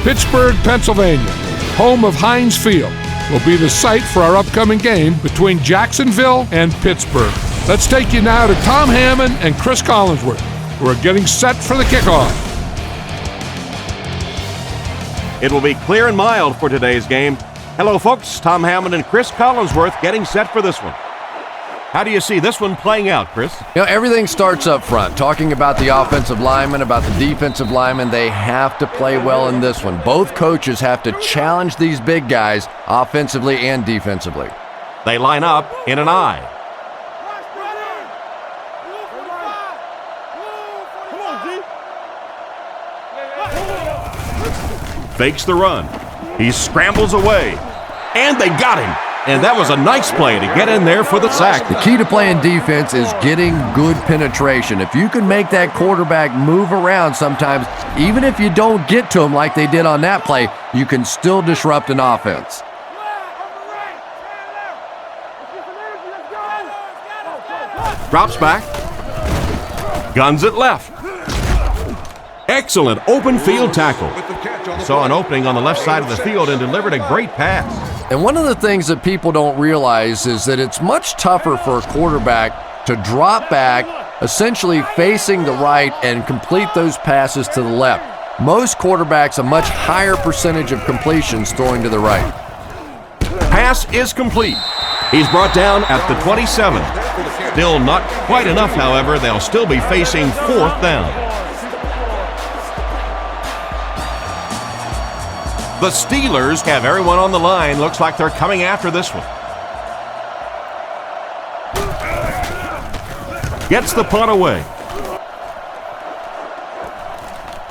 Pittsburgh, Pennsylvania, home of Heinz Field, will be the site for our upcoming game between Jacksonville and Pittsburgh. Let's take you now to Tom Hammond and Chris Collinsworth, who are getting set for the kickoff. It will be clear and mild for today's game. Hello, folks. Tom Hammond and Chris Collinsworth getting set for this one. How do you see this one playing out, Chris? Everything starts up front. Talking about the offensive linemen, about the defensive linemen, they have to play well in this one. Both coaches have to challenge these big guys offensively and defensively. They line up in an I. Fakes the run. He scrambles away. And they got him. And that was a nice play to get in there for the sack. The key to playing defense is getting good penetration. If you can make that quarterback move around sometimes, even if you don't get to him like they did on that play, you can still disrupt an offense. Drops back. Guns it left. Excellent open field tackle. Saw an opening on the left side of the field and delivered a great pass. And one of the things that people don't realize is that it's much tougher for a quarterback to drop back, essentially facing the right, and complete those passes to the left. Most quarterbacks, a much higher percentage of completions throwing to the right. Pass is complete. He's brought down at the 27. Still not quite enough, however. They'll still be facing 4th down. The Steelers have everyone on the line. Looks like they're coming after this one. Gets the punt away.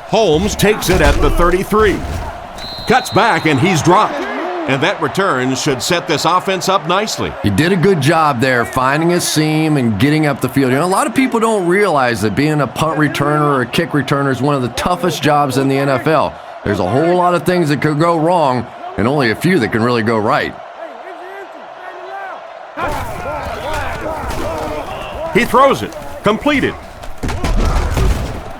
Holmes takes it at the 33. Cuts back and he's dropped. And that return should set this offense up nicely. He did a good job there finding a seam and getting up the field. A lot of people don't realize that being a punt returner or a kick returner is one of the toughest jobs in the NFL. There's a whole lot of things that could go wrong and only a few that can really go right. He throws it. Completed.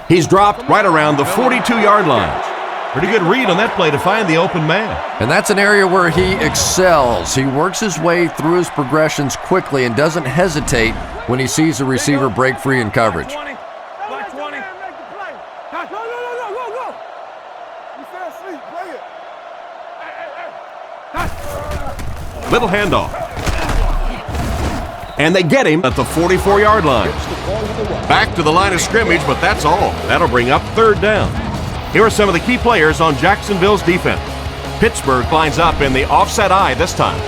He's dropped right around the 42-yard line. Pretty good read on that play to find the open man. And that's an area where he excels. He works his way through his progressions quickly and doesn't hesitate when he sees the receiver break free in coverage. Little handoff. And they get him at the 44-yard line. Back to the line of scrimmage, but that's all. That'll bring up 3rd down. Here are some of the key players on Jacksonville's defense. Pittsburgh lines up in the offset I this time.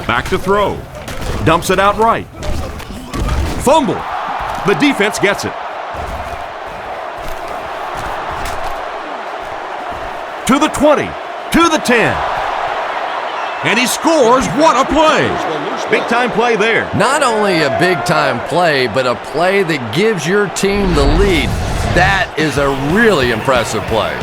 Back to throw. Dumps it out right. Fumble. The defense gets it. To the 20, to the 10. And he scores. What a play. Big time play there. Not only a big time play, but a play that gives your team the lead. That is a really impressive play.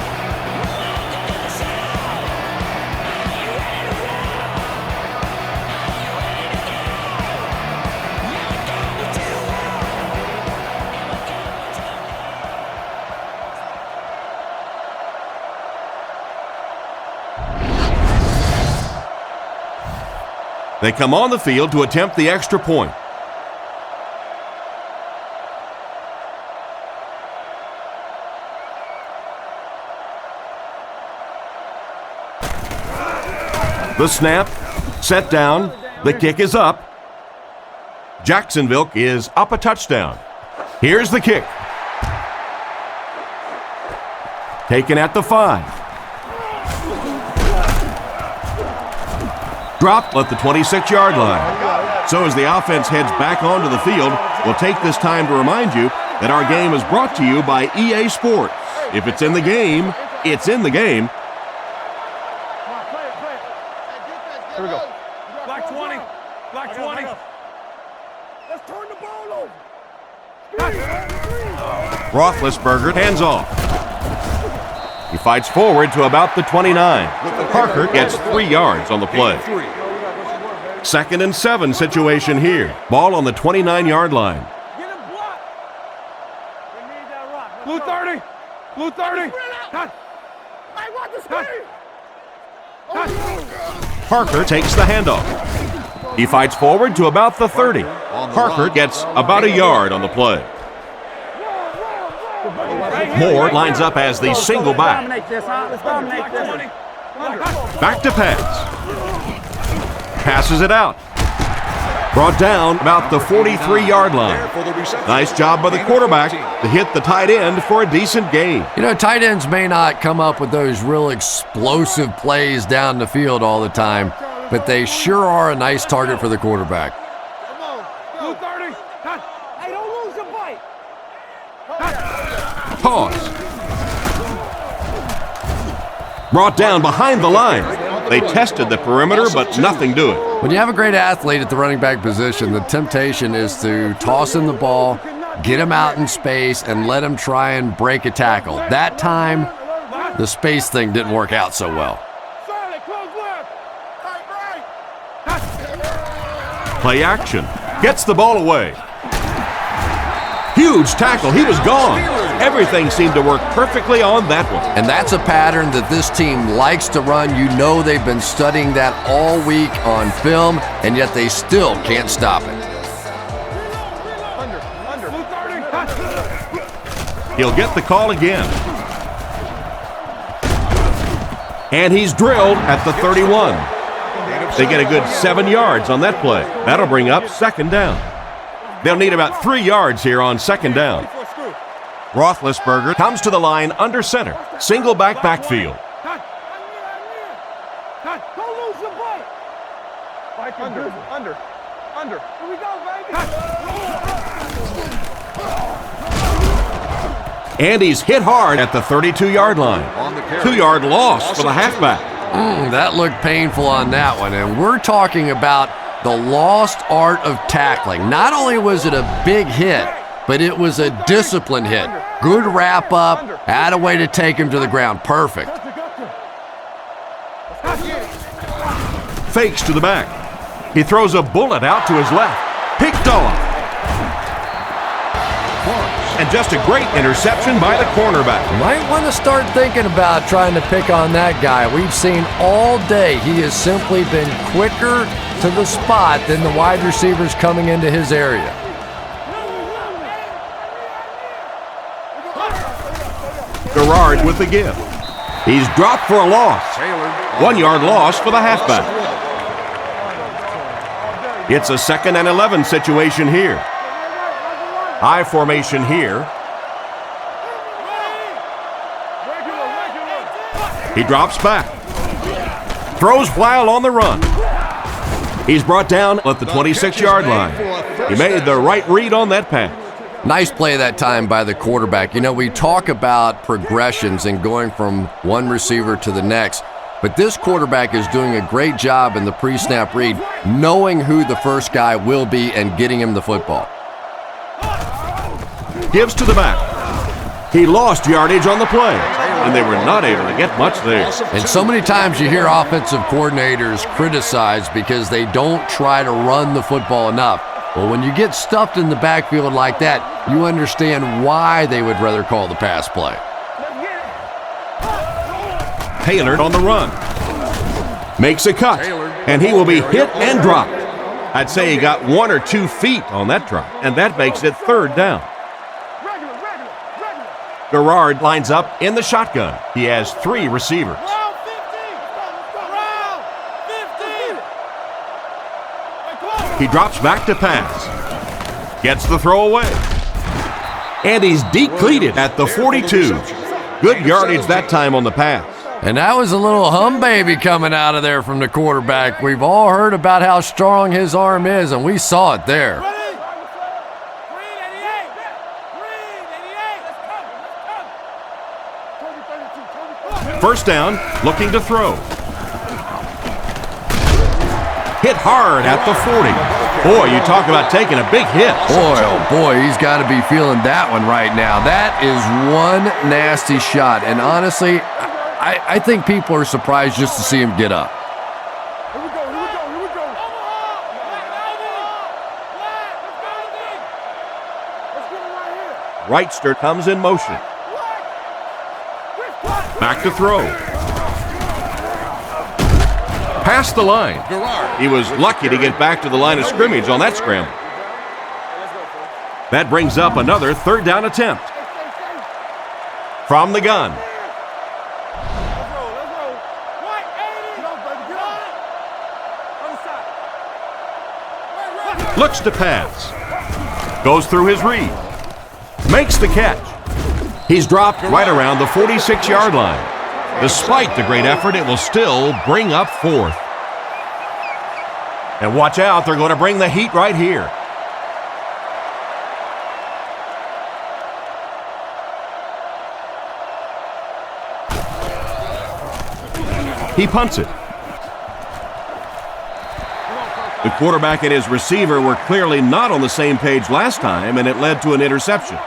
They come on the field to attempt the extra point. The snap, set down, the kick is up. Jacksonville is up a touchdown. Here's the kick. Taken at the 5. Dropped at the 26-yard line. So as the offense heads back onto the field, we'll take this time to remind you that our game is brought to you by EA Sports. If it's in the game, it's in the game. Here we go. Black 20. Black 20. Let's turn the ball over. Roethlisberger hands off. He fights forward to about the 29. Parker gets 3 yards on the play. 2nd and 7 situation here. Ball on the 29-yard line. Blue 30. Blue 30. Cut. I want the screen. Parker takes the handoff. He fights forward to about the 30. Parker gets about a yard on the play. Moore lines up as the single back. Back to pass. Passes it out. Brought down about the 43-yard line. Nice job by the quarterback to hit the tight end for a decent gain. You know, tight ends may not come up with those real explosive plays down the field all the time, but they sure are a nice target for the quarterback. Blue 30. Cut. Hey, don't lose your bite. Pause. Brought down behind the line. They tested the perimeter, but nothing doing. When you have a great athlete at the running back position, the temptation is to toss him the ball, get him out in space, and let him try and break a tackle. That time, the space thing didn't work out so well. Play action. Gets the ball away. Huge tackle. He was gone. Everything seemed to work perfectly on that one. And that's a pattern that this team likes to run. You know they've been studying that all week on film, and yet they still can't stop it. He'll get the call again. And he's drilled at the 31. They get a good 7 yards on that play. That'll bring up second down. They'll need about 3 yards here on second down. Roethlisberger comes to the line under center. Single backfield. Don't lose your bite. Under. Here we go, baby. And he's hit hard at the 32-yard line. 2-yard loss for the halfback. That looked painful on that one. And we're talking about the lost art of tackling. Not only was it a big hit, but it was a disciplined hit. Good wrap up, had a way to take him to the ground. Perfect. Fakes to the back. He throws a bullet out to his left. Picked off. And just a great interception by the cornerback. Might want to start thinking about trying to pick on that guy. We've seen all day he has simply been quicker to the spot than the wide receivers coming into his area. Garrard with the give. He's dropped for a loss. 1 yard loss for the halfback. It's a 2nd and 11 situation here. High formation here. He drops back. Throws while on the run. He's brought down at the 26-yard line. He made the right read on that pass. Nice play that time by the quarterback. You know, we talk about progressions and going from one receiver to the next, but this quarterback is doing a great job in the pre-snap read, knowing who the first guy will be and getting him the football. Gives to the back. He lost yardage on the play, and they were not able to get much there. And so many times you hear offensive coordinators criticized because they don't try to run the football enough. Well, when you get stuffed in the backfield like that, you understand why they would rather call the pass play. Taylor on the run. Makes a cut, and he will be hit and dropped. I'd say he got 1 or 2 feet on that drop, and that makes it 3rd down. Garrard lines up in the shotgun. He has 3 receivers. He drops back to pass. Gets the throw away. And he's depleted at the 42. Good yardage that time on the pass. And that was a little hum baby coming out of there from the quarterback. We've all heard about how strong his arm is, and we saw it there. First down, looking to throw. Hit hard at the 40. Boy, you talk about taking a big hit. Boy, oh boy, he's got to be feeling that one right now. That is one nasty shot. And honestly, I think people are surprised just to see him get up. Wrightster comes in motion. Back to throw. Past the line. He was lucky to get back to the line of scrimmage on that scramble. That brings up another third down attempt. From the gun. Looks to pass. Goes through his read. Makes the catch. He's dropped right around the 46-yard line. Despite the great effort, it will still bring up fourth. And watch out, they're going to bring the heat right here. He punts it. The quarterback and his receiver were clearly not on the same page last time, and it led to an interception.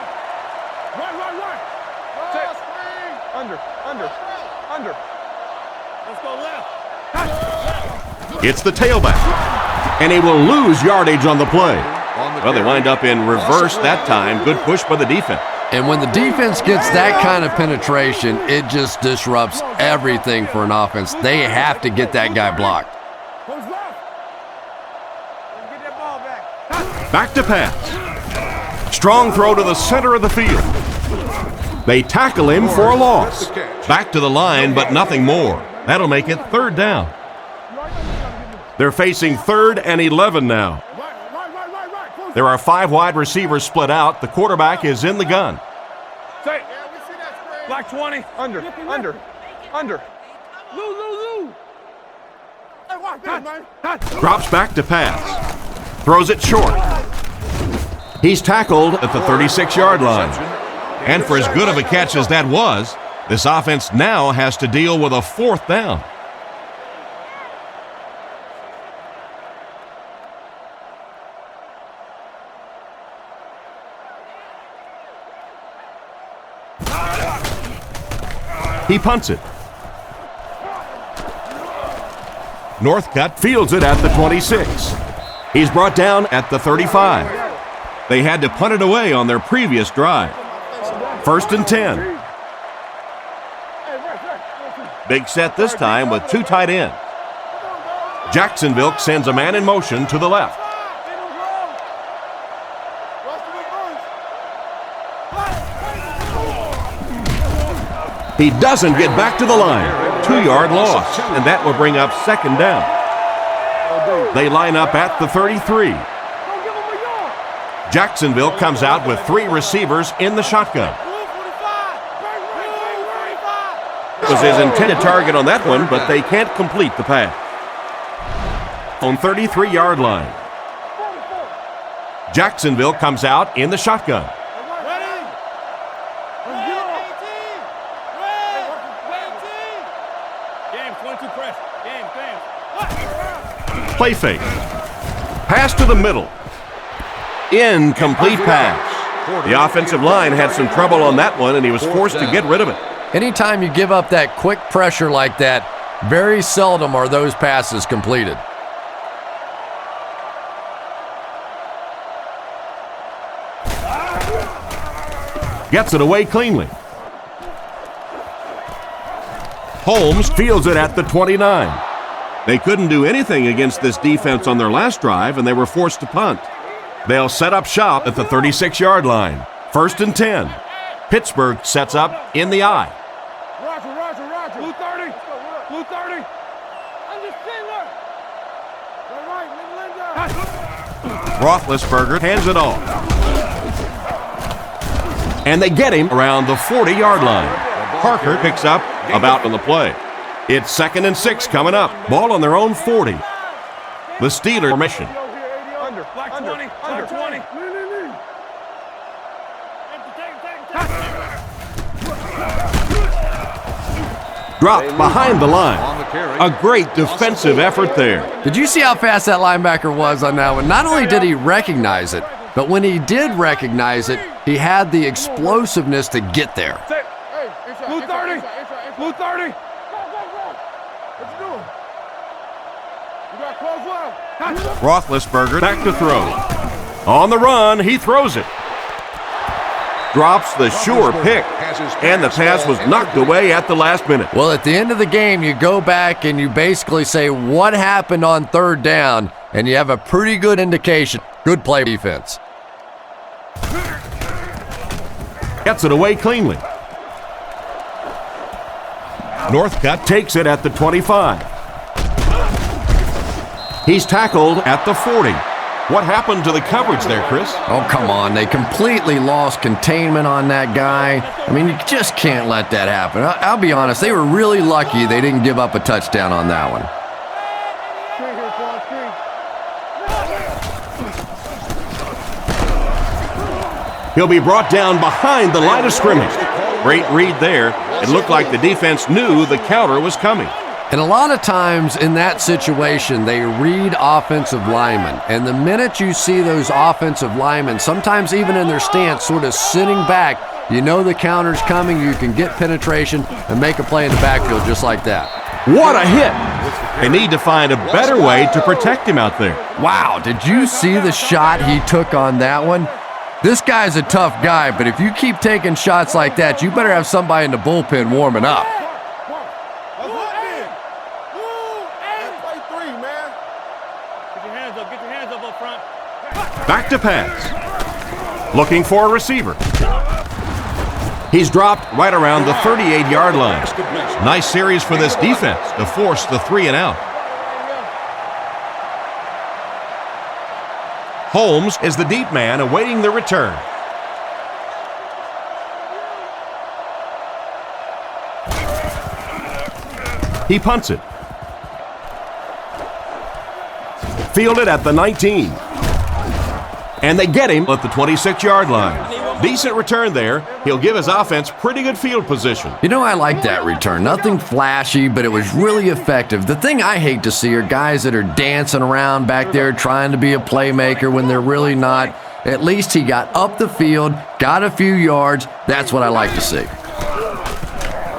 It's the tailback, and he will lose yardage on the play. Well, they wind up in reverse that time. Good push by the defense. And when the defense gets that kind of penetration, it just disrupts everything for an offense. They have to get that guy blocked. Back to pass. Strong throw to the center of the field. They tackle him for a loss. Back to the line, but nothing more. That'll make it third down. They're facing 3rd and 11 now. There are 5 wide receivers split out. The quarterback is in the gun. Black 20. Under. Lou. Hey, watch this, man. Drops back to pass. Throws it short. He's tackled at the 36-yard line. And for as good of a catch as that was, this offense now has to deal with a 4th down. He punts it. Northcutt fields it at the 26. He's brought down at the 35. They had to punt it away on their previous drive. 1st and 10. Big set this time with 2 tight ends. Jacksonville sends a man in motion to the left. He doesn't get back to the line. 2-yard loss, and that will bring up 2nd down. They line up at the 33. Jacksonville comes out with 3 receivers in the shotgun. It was his intended target on that one, but they can't complete the pass. On 33-yard line. Jacksonville comes out in the shotgun. Play fake. Pass to the middle. Incomplete pass. The offensive line had some trouble on that one, and he was forced to get rid of it. Anytime you give up that quick pressure like that, very seldom are those passes completed. Gets it away cleanly. Holmes fields it at the 29. They couldn't do anything against this defense on their last drive, and they were forced to punt. They'll set up shop at the 36-yard line. 1st and 10. Pittsburgh sets up in the I. Roger. Blue 30. Blue 30. Under center. Roethlisberger hands it off. And they get him around the 40-yard line. Parker picks up about on the play. It's 2nd and 6 coming up. Ball on their own 40. The Steelers formation. Under. 20. Dropped behind the line. A great defensive effort there. Did you see how fast that linebacker was on that one? Not only did he recognize it, but when he did recognize it, he had the explosiveness to get there. Blue 30. Blue 30. What you doing? You got close left. Roethlisberger back to throw. On the run, he throws it. drops the sure pick, and the pass was knocked away at the last minute. Well, at the end of the game, you go back and you basically say what happened on third down, and you have a pretty good indication. Good play defense. Gets it away cleanly. Northcutt takes it at the 25. He's tackled at the 40. What happened to the coverage there, Chris? Oh, come on. They completely lost containment on that guy. I mean, you just can't let that happen. I'll be honest, they were really lucky they didn't give up a touchdown on that one. He'll be brought down behind the line of scrimmage. Great read there. It looked like the defense knew the counter was coming. And a lot of times in that situation, they read offensive linemen. And the minute you see those offensive linemen, sometimes even in their stance, sort of sitting back, you know the counter's coming, you can get penetration and make a play in the backfield just like that. What a hit! They need to find a better way to protect him out there. Wow, did you see the shot he took on that one? This guy's a tough guy, but if you keep taking shots like that, you better have somebody in the bullpen warming up. Back to pass. Looking for a receiver. He's dropped right around the 38-yard line. Nice series for this defense to force the 3 and out. Holmes is the deep man awaiting the return. He punts it. Fielded at the 19. And they get him at the 26-yard line. Decent return there. He'll give his offense pretty good field position. You know, I like that return. Nothing flashy, but it was really effective. The thing I hate to see are guys that are dancing around back there trying to be a playmaker when they're really not. At least he got up the field, got a few yards. That's what I like to see.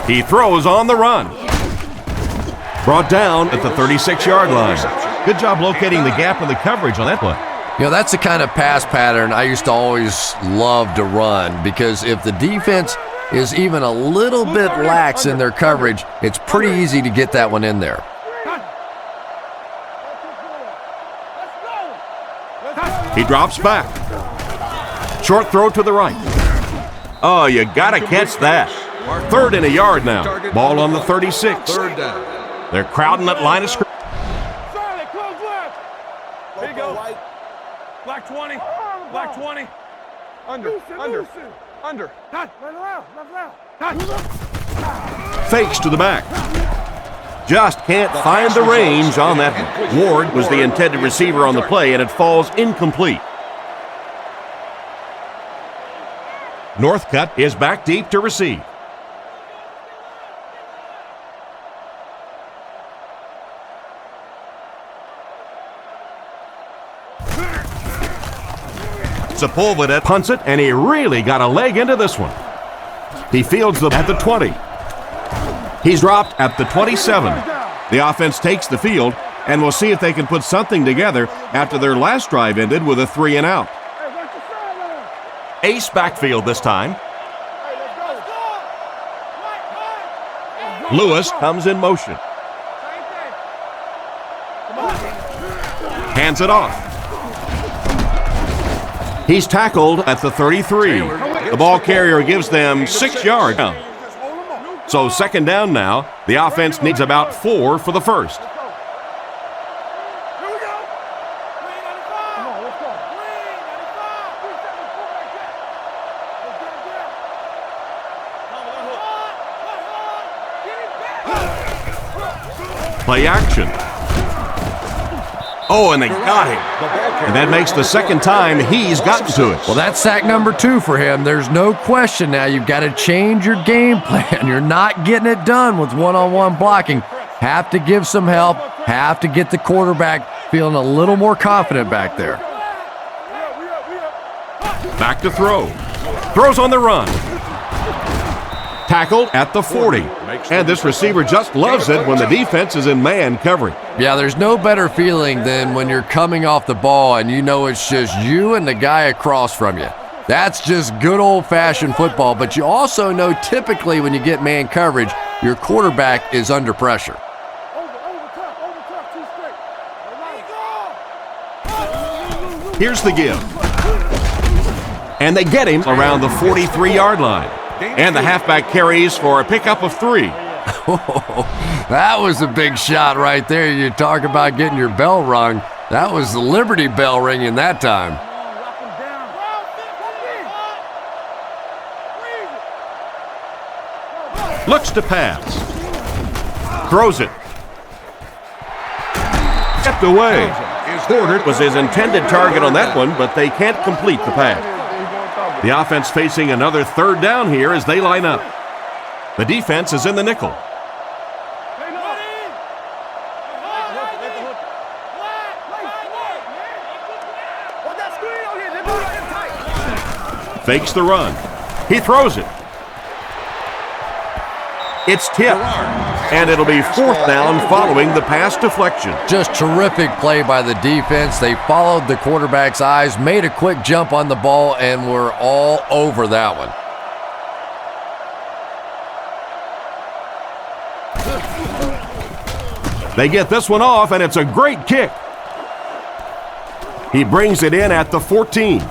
He throws on the run. Brought down at the 36-yard line. Good job locating the gap in the coverage on that play. You know, that's the kind of pass pattern I used to always love to run, because if the defense is even a little bit lax in their coverage, it's pretty easy to get that one in there. He drops back. Short throw to the right. Oh, you gotta catch that. 3rd and a yard now. Ball on the 36. They're crowding that line of scrimmage. There you go. Black 20. Black 20. Under. Fakes to the back. Just can't find the range on that one. Ward was the intended receiver on the play, and it falls incomplete. Northcutt is back deep to receive. Sepulveda punts it, and he really got a leg into this one. He fields them at the 20. He's dropped at the 27. The offense takes the field, and we'll see if they can put something together after their last drive ended with a 3 and out. Ace backfield this time. Lewis comes in motion. Hands it off. He's tackled at the 33. The ball carrier gives them 6 yards. So 2nd down now. The offense needs about 4 for the first. Play action. Oh, and they got him. And that makes the 2nd time he's gotten to it. Well, that's sack number 2 for him. There's no question now. You've got to change your game plan. You're not getting it done with one-on-one blocking. Have to give some help. Have to get the quarterback feeling a little more confident back there. Back to throw. Throws on the run. Tackled at the 40. And this receiver just loves it when the defense is in man covering. Yeah, there's no better feeling than when you're coming off the ball and you know it's just you and the guy across from you. That's just good old-fashioned football, but you also know typically when you get man coverage, your quarterback is under pressure. Here's the give. And they get him around the 43-yard line. And the halfback carries for a pickup of 3. That was a big shot right there. You talk about getting your bell rung. That was the Liberty Bell ringing that time. Looks to pass. Throws it. Kept away. Porter was his intended target on that one, but they can't complete the pass. The offense facing another 3rd down here as they line up. The defense is in the nickel. Fakes the run. He throws it. It's tipped, and it'll be 4th down following the pass deflection. Just terrific play by the defense. They followed the quarterback's eyes, made a quick jump on the ball, and were all over that one. They get this one off, and it's a great kick. He brings it in at the 14.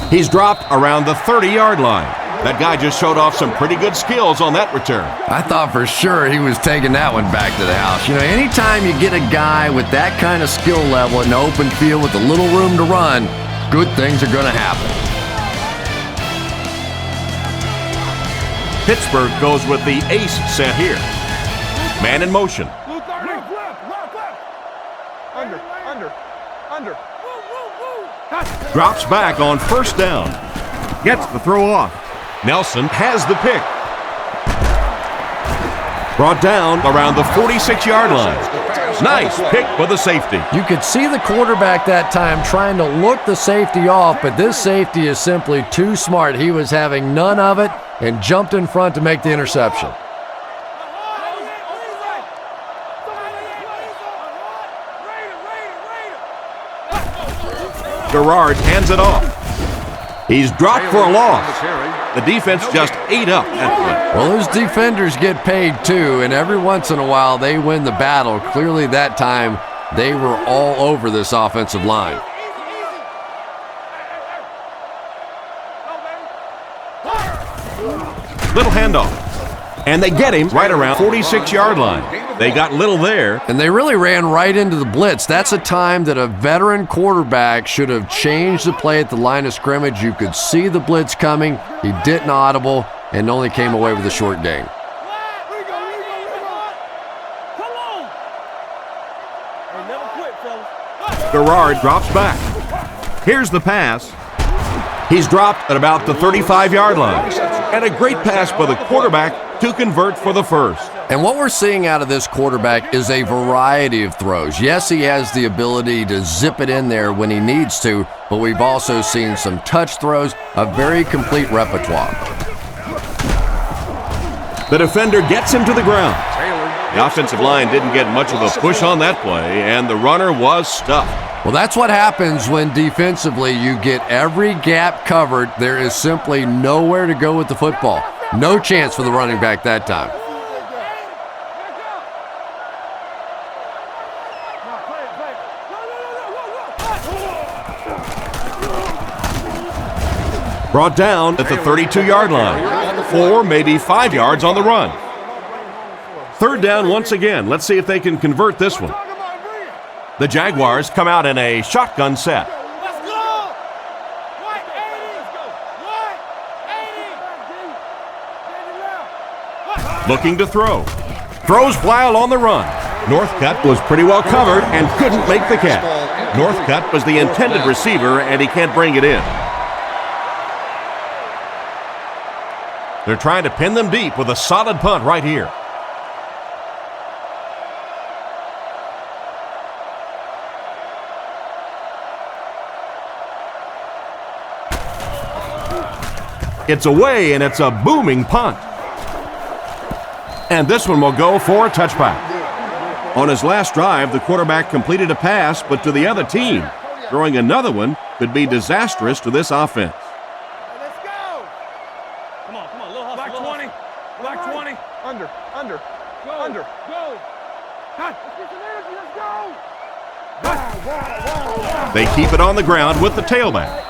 He's dropped around the 30-yard line. That guy just showed off some pretty good skills on that return. I thought for sure he was taking that one back to the house. You know, anytime you get a guy with that kind of skill level in the open field with a little room to run, good things are going to happen. Pittsburgh goes with the ace set here. Man in motion. Under. Drops back on 1st down. Gets the throw off. Nelson has the pick. Brought down around the 46-yard line. Nice pick for the safety. You could see the quarterback that time trying to look the safety off, but this safety is simply too smart. He was having none of it and jumped in front to make the interception. Gerard hands it off. He's dropped for a loss. The defense just ate up that play. Well, those defenders get paid too, and every once in a while they win the battle. Clearly that time they were all over this offensive line. Little handoff. And they get him right around 46-yard line. They got little there. And they really ran right into the blitz. That's a time that a veteran quarterback should have changed the play at the line of scrimmage. You could see the blitz coming. He didn't audible and only came away with a short gain. Gerard drops back. Here's the pass. He's dropped at about the 35-yard line. And a great pass by the quarterback to convert for the first. And what we're seeing out of this quarterback is a variety of throws. Yes, he has the ability to zip it in there when he needs to, but we've also seen some touch throws, a very complete repertoire. The defender gets him to the ground. The offensive line didn't get much of a push on that play, and the runner was stuffed. Well, that's what happens when defensively you get every gap covered. There is simply nowhere to go with the football. No chance for the running back that time. Brought down at the 32-yard line. 4, maybe 5 yards on the run. 3rd down once again. Let's see if they can convert this one. The Jaguars come out in a shotgun set. Looking to throw. Throws while on the run. Northcutt was pretty well covered and couldn't make the catch. Northcutt was the intended receiver, and he can't bring it in. They're trying to pin them deep with a solid punt right here. It's away, and it's a booming punt. And this one will go for a touchback. On his last drive, the quarterback completed a pass, but to the other team. Throwing another one could be disastrous to this offense. Let's go. Come on, little hustle. Black 20. Black 20. Under. Go. Under. Go. Let's get some energy. Let's go. They keep it on the ground with the tailback.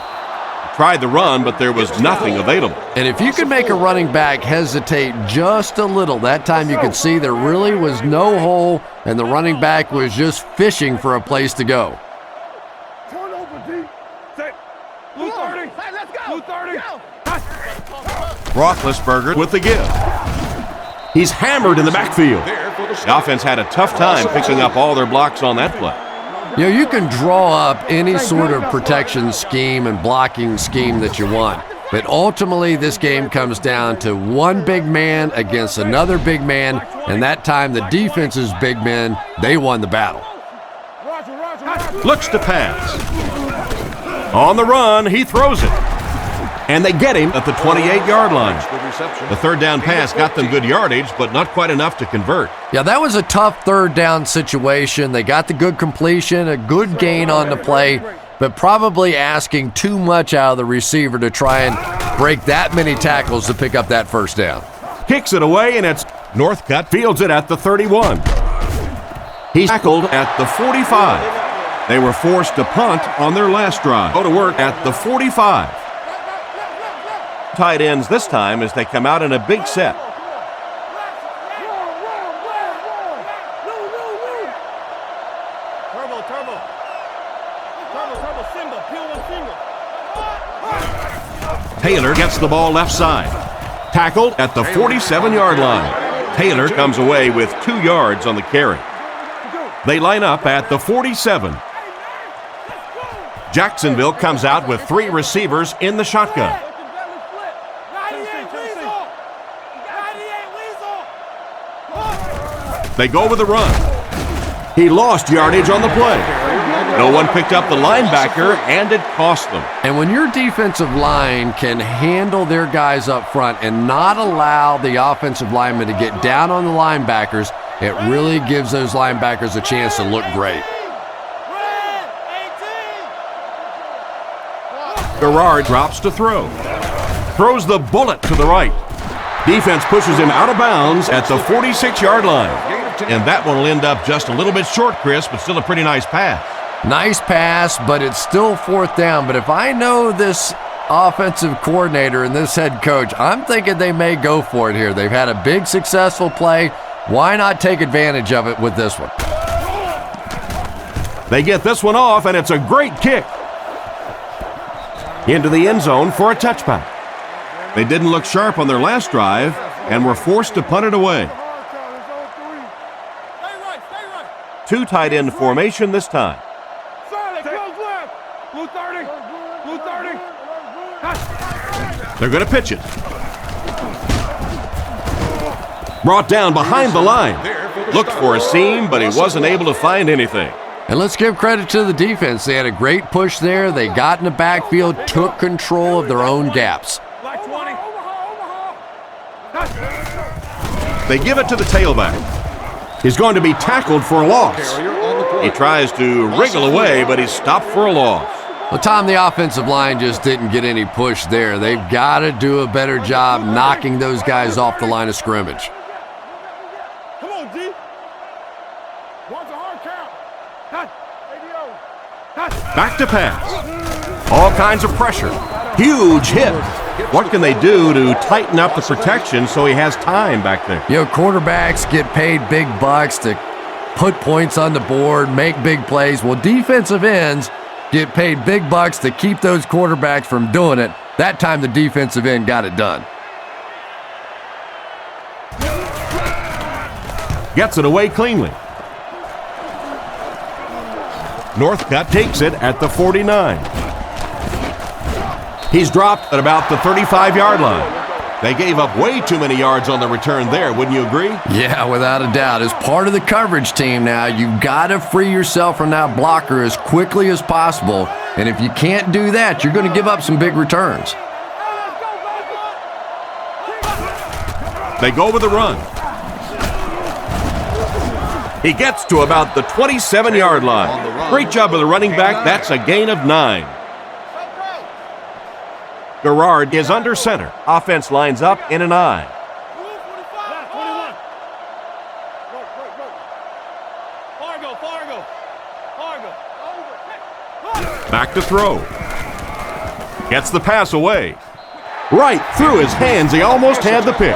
Tried the run, but there was nothing available. And if you can make a running back hesitate just a little, that time you could see there really was no hole, and the running back was just fishing for a place to go. Turn over, D. Set. Blue 30. Hey, let's go. Blue 30. Go. Roethlisberger with the give. He's hammered in the backfield. The offense had a tough time picking up all their blocks on that play. You know, you can draw up any sort of protection scheme and blocking scheme that you want, but ultimately this game comes down to one big man against another big man, and that time the defense's big men, they won the battle. Looks to pass. On the run, he throws it. And they get him at the 28-yard line. The third down pass got them good yardage, but not quite enough to convert. Yeah, that was a tough third down situation. They got the good completion, a good gain on the play, but probably asking too much out of the receiver to try and break that many tackles to pick up that first down. Kicks it away, and it's Northcutt fields it at the 31. He's tackled at the 45. They were forced to punt on their last drive. Go to work at the 45. Tight ends this time as they come out in a big set. Taylor gets the ball left side. Tackled at the 47-yard line. Taylor comes away with 2 yards on the carry. They line up at the 47. Jacksonville comes out with 3 receivers in the shotgun. They go with the run. He lost yardage on the play. No one picked up the linebacker, and it cost them. And when your defensive line can handle their guys up front and not allow the offensive linemen to get down on the linebackers, it really gives those linebackers a chance to look great. Garrard drops to throw. Throws the bullet to the right. Defense pushes him out of bounds at the 46-yard line. And that one will end up just a little bit short, Chris, but still a pretty nice pass. Nice pass, but it's still fourth down. But if I know this offensive coordinator and this head coach, I'm thinking they may go for it here. They've had a big successful play. Why not take advantage of it with this one? They get this one off, and it's a great kick. Into the end zone for a touchback. They didn't look sharp on their last drive and were forced to punt it away. 2 tight end formation this time. They're going to pitch it. Brought down behind the line. Looked for a seam, but he wasn't able to find anything. And let's give credit to the defense. They had a great push there. They got in the backfield, took control of their own gaps. They give it to the tailback. He's going to be tackled for a loss. He tries to wriggle away, but he's stopped for a loss. Well, Tom, the offensive line just didn't get any push there. They've got to do a better job knocking those guys off the line of scrimmage. Come on, D. Watch a hard count. Back to pass. All kinds of pressure. Huge hit. What can they do to tighten up the protection so he has time back there? You know, quarterbacks get paid big bucks to put points on the board, make big plays. Well, defensive ends get paid big bucks to keep those quarterbacks from doing it. That time the defensive end got it done. Gets it away cleanly. Northcutt takes it at the 49. He's dropped at about the 35-yard line. They gave up way too many yards on the return there, wouldn't you agree? Yeah, without a doubt. As part of the coverage team now, you've got to free yourself from that blocker as quickly as possible. And if you can't do that, you're going to give up some big returns. They go with the run. He gets to about the 27-yard line. Great job of the running back. That's a gain of 9. Garrard is under center. Offense lines up in an I. Back to throw. Gets the pass away. Right through his hands. He almost had the pick.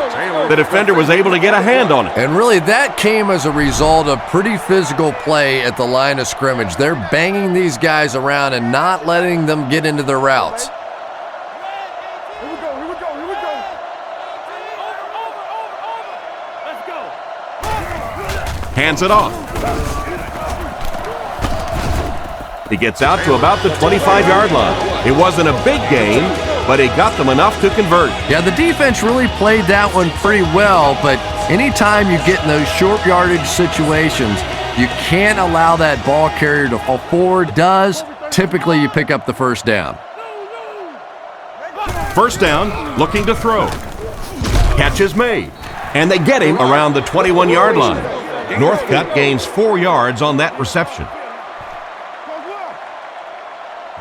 The defender was able to get a hand on it. And really, that came as a result of pretty physical play at the line of scrimmage. They're banging these guys around and not letting them get into their routes. Here we go. Let's go. Hands it off. He gets out to about the 25-yard line. It wasn't a big gain, but it got them enough to convert. Yeah, the defense really played that one pretty well, but anytime you get in those short yardage situations, you can't allow that ball carrier to fall forward. Typically you pick up the first down. First down, looking to throw. Catch is made, and they get him around the 21-yard line. Northcutt gains 4 yards on that reception.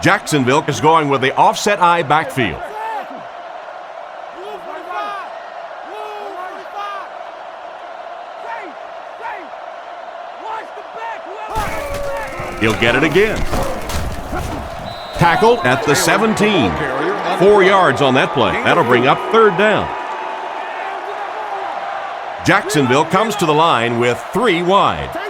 Jacksonville is going with the offset I backfield. He'll get it again. Tackled at the 17. 4 yards on that play. That'll bring up third down. Jacksonville comes to the line with 3 wide.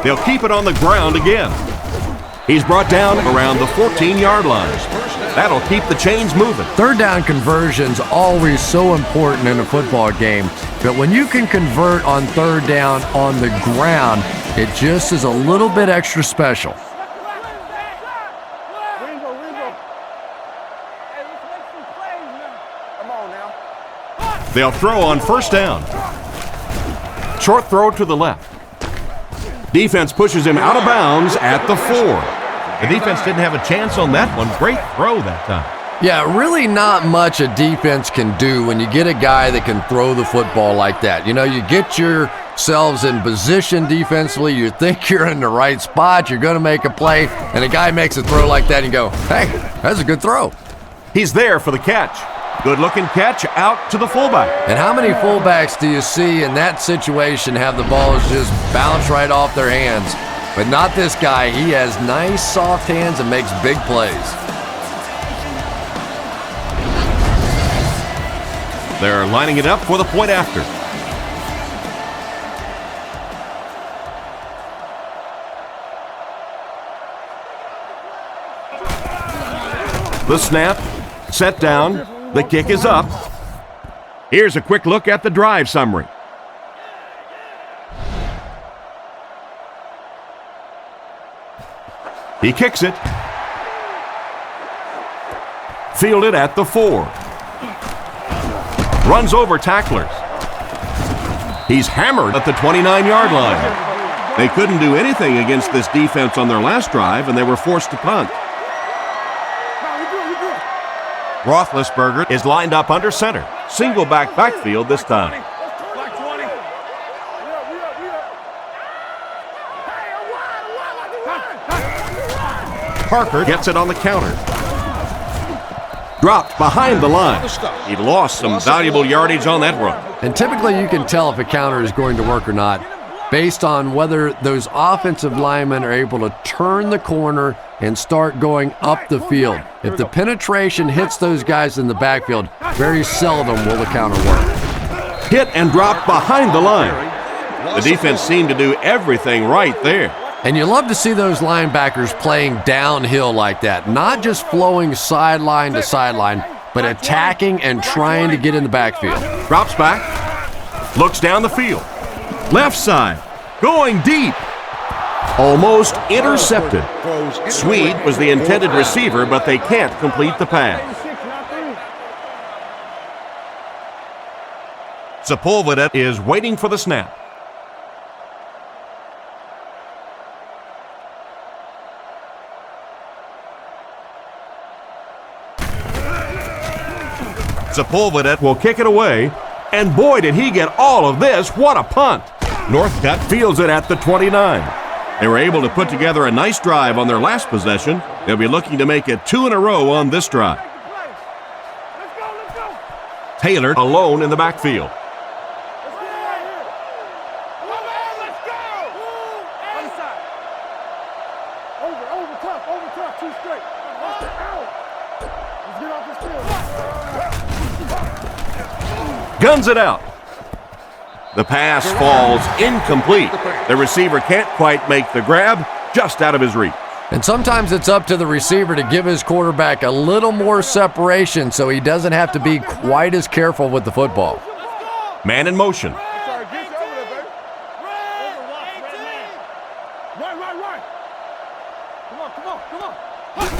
They'll keep it on the ground again. He's brought down around the 14-yard line. That'll keep the chains moving. Third down conversion's always so important in a football game, but when you can convert on third down on the ground, it just is a little bit extra special. They'll throw on first down. Short throw to the left. Defense pushes him out of bounds at the 4. The defense didn't have a chance on that one. Great throw that time. Yeah, really not much a defense can do when you get a guy that can throw the football like that. You know, you get yourselves in position defensively, you think you're in the right spot, you're going to make a play, and a guy makes a throw like that and you go, hey, that's a good throw. He's there for the catch. Good-looking catch out to the fullback. And how many fullbacks do you see in that situation have the balls just bounce right off their hands? But not this guy. He has nice, soft hands and makes big plays. They're lining it up for the point after. The snap, set down. The kick is up. Here's a quick look at the drive summary. He kicks it. Fielded at the 4. Runs over tacklers. He's hammered at the 29-yard line. They couldn't do anything against this defense on their last drive, and they were forced to punt. Roethlisberger is lined up under center. Single backfield this time. Parker gets it on the counter. Dropped behind the line. He lost some valuable yardage on that run. And typically you can tell if a counter is going to work or not based on whether those offensive linemen are able to turn the corner and start going up the field. If the penetration hits those guys in the backfield, very seldom will the counter work. Hit and drop behind the line. The defense seemed to do everything right there. And you love to see those linebackers playing downhill like that, not just flowing sideline to sideline, but attacking and trying to get in the backfield. Drops back, looks down the field. Left side, going deep. Almost intercepted. Swede was the intended receiver, but they can't complete the pass. Sepulveda is waiting for the snap. Sepulveda will kick it away, and boy, did he get all of this. What a punt. Northcutt fields it at the 29. They were able to put together a nice drive on their last possession. They'll be looking to make it 2 in a row on this drive. Taylor alone in the backfield. Guns it out. The pass falls incomplete. The receiver can't quite make the grab, just out of his reach. And sometimes it's up to the receiver to give his quarterback a little more separation so he doesn't have to be quite as careful with the football. Man in motion.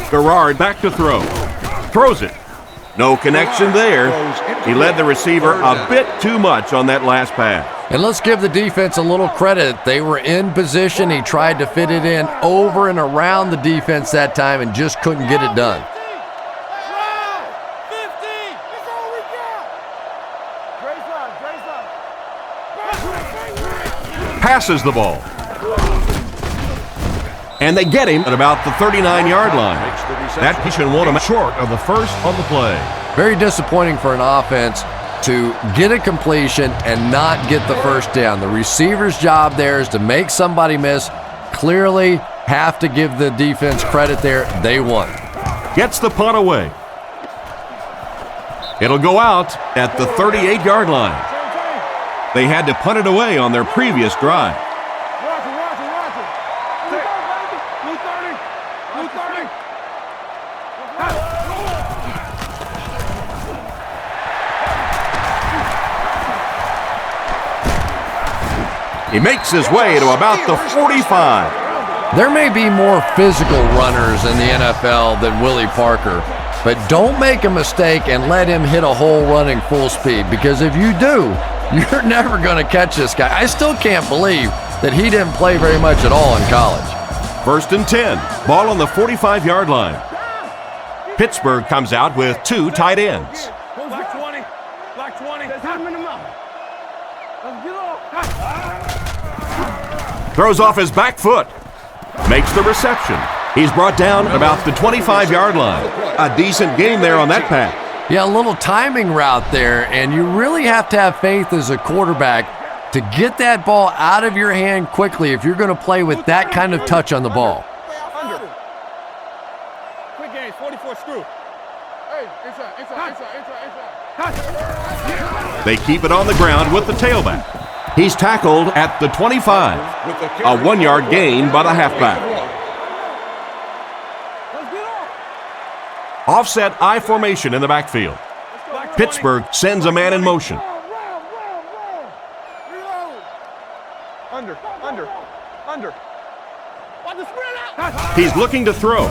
Garrard back to throw. Throws it. No connection there. He led the receiver a bit too much on that last pass. And let's give the defense a little credit. They were in position. He tried to fit it in over and around the defense that time and just couldn't get it done. Passes the ball. And they get him at about the 39-yard line. That pitcher won him short of the first on the play. Very disappointing for an offense to get a completion and not get the first down. The receiver's job there is to make somebody miss. Clearly have to give the defense credit there. They won. Gets the punt away. It'll go out at the 38-yard line. They had to punt it away on their previous drive. He makes his way to about the 45. There may be more physical runners in the NFL than Willie Parker, but don't make a mistake and let him hit a hole running full speed, because if you do, you're never going to catch this guy. I still can't believe that he didn't play very much at all in college. 1st and 10. Ball on the 45-yard line. Pittsburgh comes out with 2 tight ends. Black 20. Black 20. Let's get Throws off his back foot. Makes the reception. He's brought down at about the 25-yard line. A decent game there on that pass. Yeah, a little timing route there, and you really have to have faith as a quarterback to get that ball out of your hand quickly if you're going to play with that kind of touch on the ball. Under. Quick games, 44 screw. Hey, inside. They keep it on the ground with the tailback. He's tackled at the 25. A 1-yard gain by the halfback. Offset I formation in the backfield. Pittsburgh sends a man in motion. Under. He's looking to throw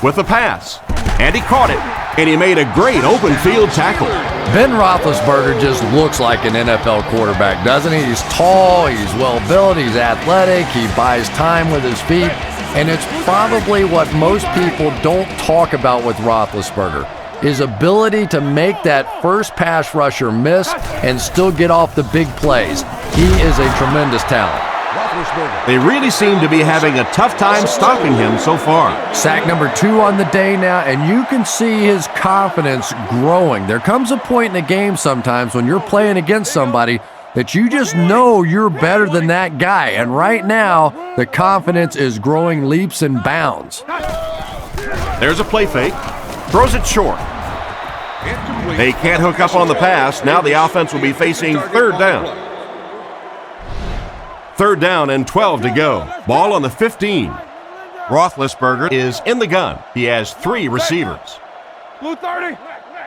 with the pass, and he caught it, and he made a great open field tackle. Ben Roethlisberger just looks like an NFL quarterback, doesn't he? He's tall, he's well-built, he's athletic, he buys time with his feet, and it's probably what most people don't talk about with Roethlisberger, his ability to make that first pass rusher miss and still get off the big plays. He is a tremendous talent. They really seem to be having a tough time stopping him so far. Sack number 2 on the day now, and you can see his confidence growing. There comes a point in a game sometimes when you're playing against somebody that you just know you're better than that guy, and right now the confidence is growing leaps and bounds. There's a play fake. Throws it short. They can't hook up on the pass. Now the offense will be facing 3rd down. 3rd down and 12 to go. Ball on the 15. Roethlisberger is in the gun. He has 3 receivers. Blue 30.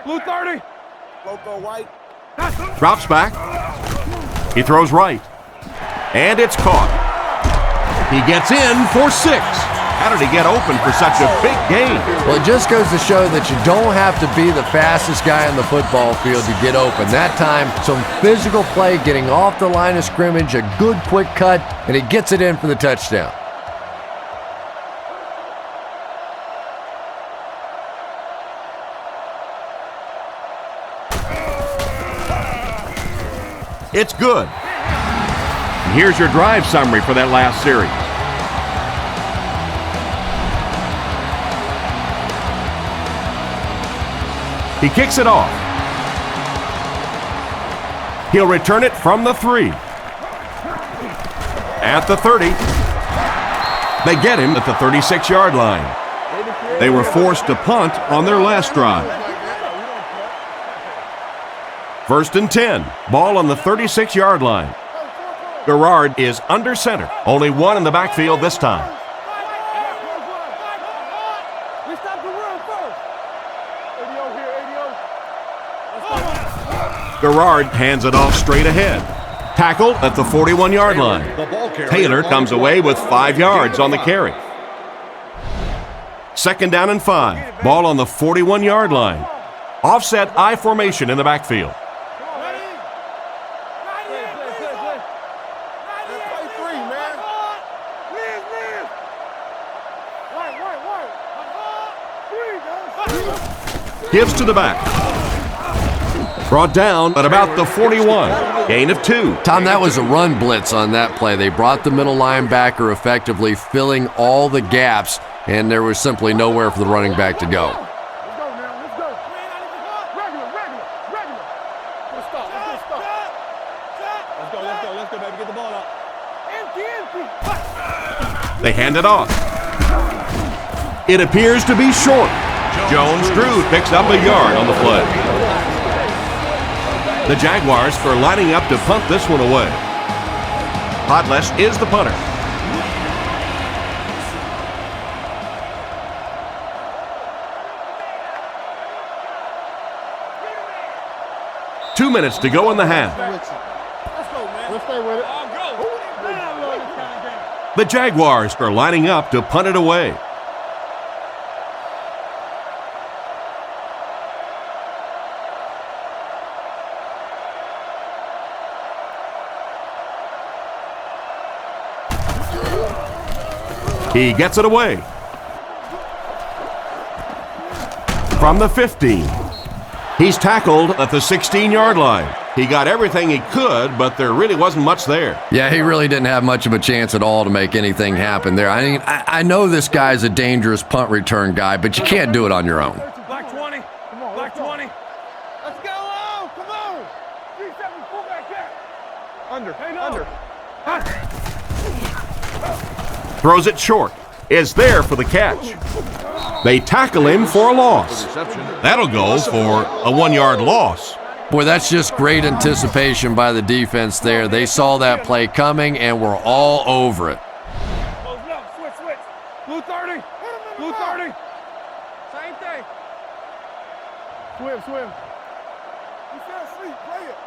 Loco White. Drops back. He throws right. And it's caught. He gets in for 6. How did he get open for such a big gain? Well, it just goes to show that you don't have to be the fastest guy on the football field to get open. That time, some physical play, getting off the line of scrimmage, a good quick cut, and he gets it in for the touchdown. It's good. Here's your drive summary for that last series. He kicks it off. He'll return it from the 3. At the 30. They get him at the 36-yard line. They were forced to punt on their last drive. 1st and 10. Ball on the 36-yard line. Garrard is under center. Only one in the backfield this time. Garrard hands it off straight ahead. Tackled at the 41-yard line. Taylor comes away with 5 yards on the carry. 2nd down and 5. Ball on the 41-yard line. Offset I formation in the backfield. Gives to the back. Brought down at about the 41. Gain of 2. Tom, that was a run blitz on that play. They brought the middle linebacker effectively, filling all the gaps, and there was simply nowhere for the running back to go. They hand it off. It appears to be short. Jones-Drew picks up a yard on the play. The Jaguars are lining up to punt this one away. Podles is the punter. Two minutes to go in the half. The Jaguars are lining up to punt it away. He gets it away. From the 15. He's tackled at the 16-yard line. He got everything he could, but there really wasn't much there. Yeah, he really didn't have much of a chance at all to make anything happen there. I mean, I know this guy's a dangerous punt return guy, but you can't do it on your own. Black 20. Come on, Black 20. Let's go. Oh, come on. 3-7, pull back there. Under. Hey, no. Under. Throws it short. Is there for the catch. They tackle him for a loss. That'll go for a 1-yard loss. Boy, that's just great anticipation by the defense there. They saw that play coming and were all over it. Switch. Blue 30. Blue 30. Same thing. Swim. You fell asleep. Play it.